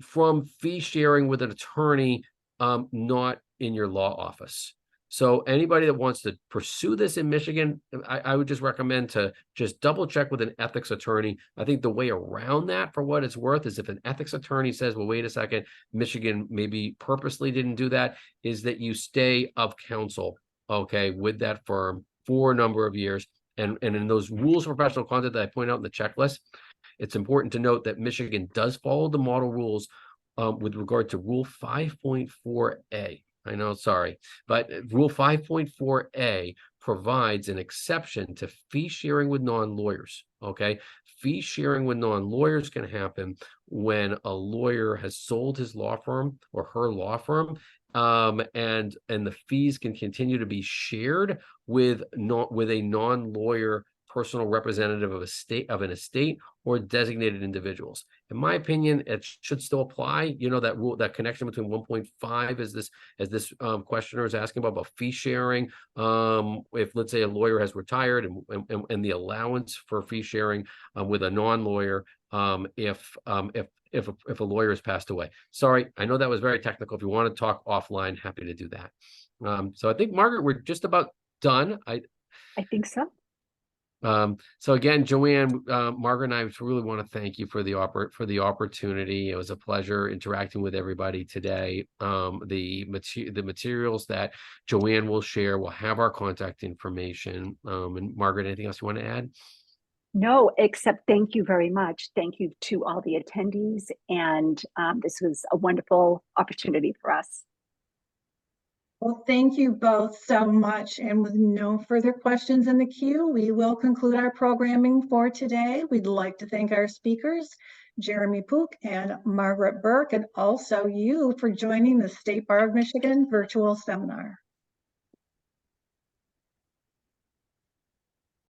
from fee sharing with an attorney not in your law office. So anybody that wants to pursue this in Michigan, I would just recommend to just double check with an ethics attorney. I think the way around that, for what it's worth, is if an ethics attorney says, well, wait a second, Michigan maybe purposely didn't do that, is that you stay of counsel, okay, with that firm for a number of years. And in those rules of professional conduct that I point out in the checklist, it's important to note that Michigan does follow the model rules with regard to Rule 5.4a. I know, sorry, but Rule 5.4a provides an exception to fee sharing with non-lawyers, okay? Fee sharing with non-lawyers can happen when a lawyer has sold his law firm or her law firm, and the fees can continue to be shared with a non-lawyer personal representative of an estate or designated individuals. In my opinion, it should still apply. You know, that rule, that connection between 1.5 as this questioner is asking about fee sharing. If, let's say, a lawyer has retired and the allowance for fee sharing with a non-lawyer, if a lawyer has passed away. Sorry, I know that was very technical. If you want to talk offline, happy to do that. So I think, Margaret, we're just about done. I think so. So again, Joanne, Margaret and I really want to thank you for the opportunity. It was a pleasure interacting with everybody today. The materials that Joanne will share will have our contact information. And Margaret, anything else you want to add? No, except thank you very much. Thank you to all the attendees. And this was a wonderful opportunity for us. Well, thank you both so much. And with no further questions in the queue, we will conclude our programming for today. We'd like to thank our speakers, Jeremy Pook and Margaret Burke, and also you for joining the State Bar of Michigan virtual seminar.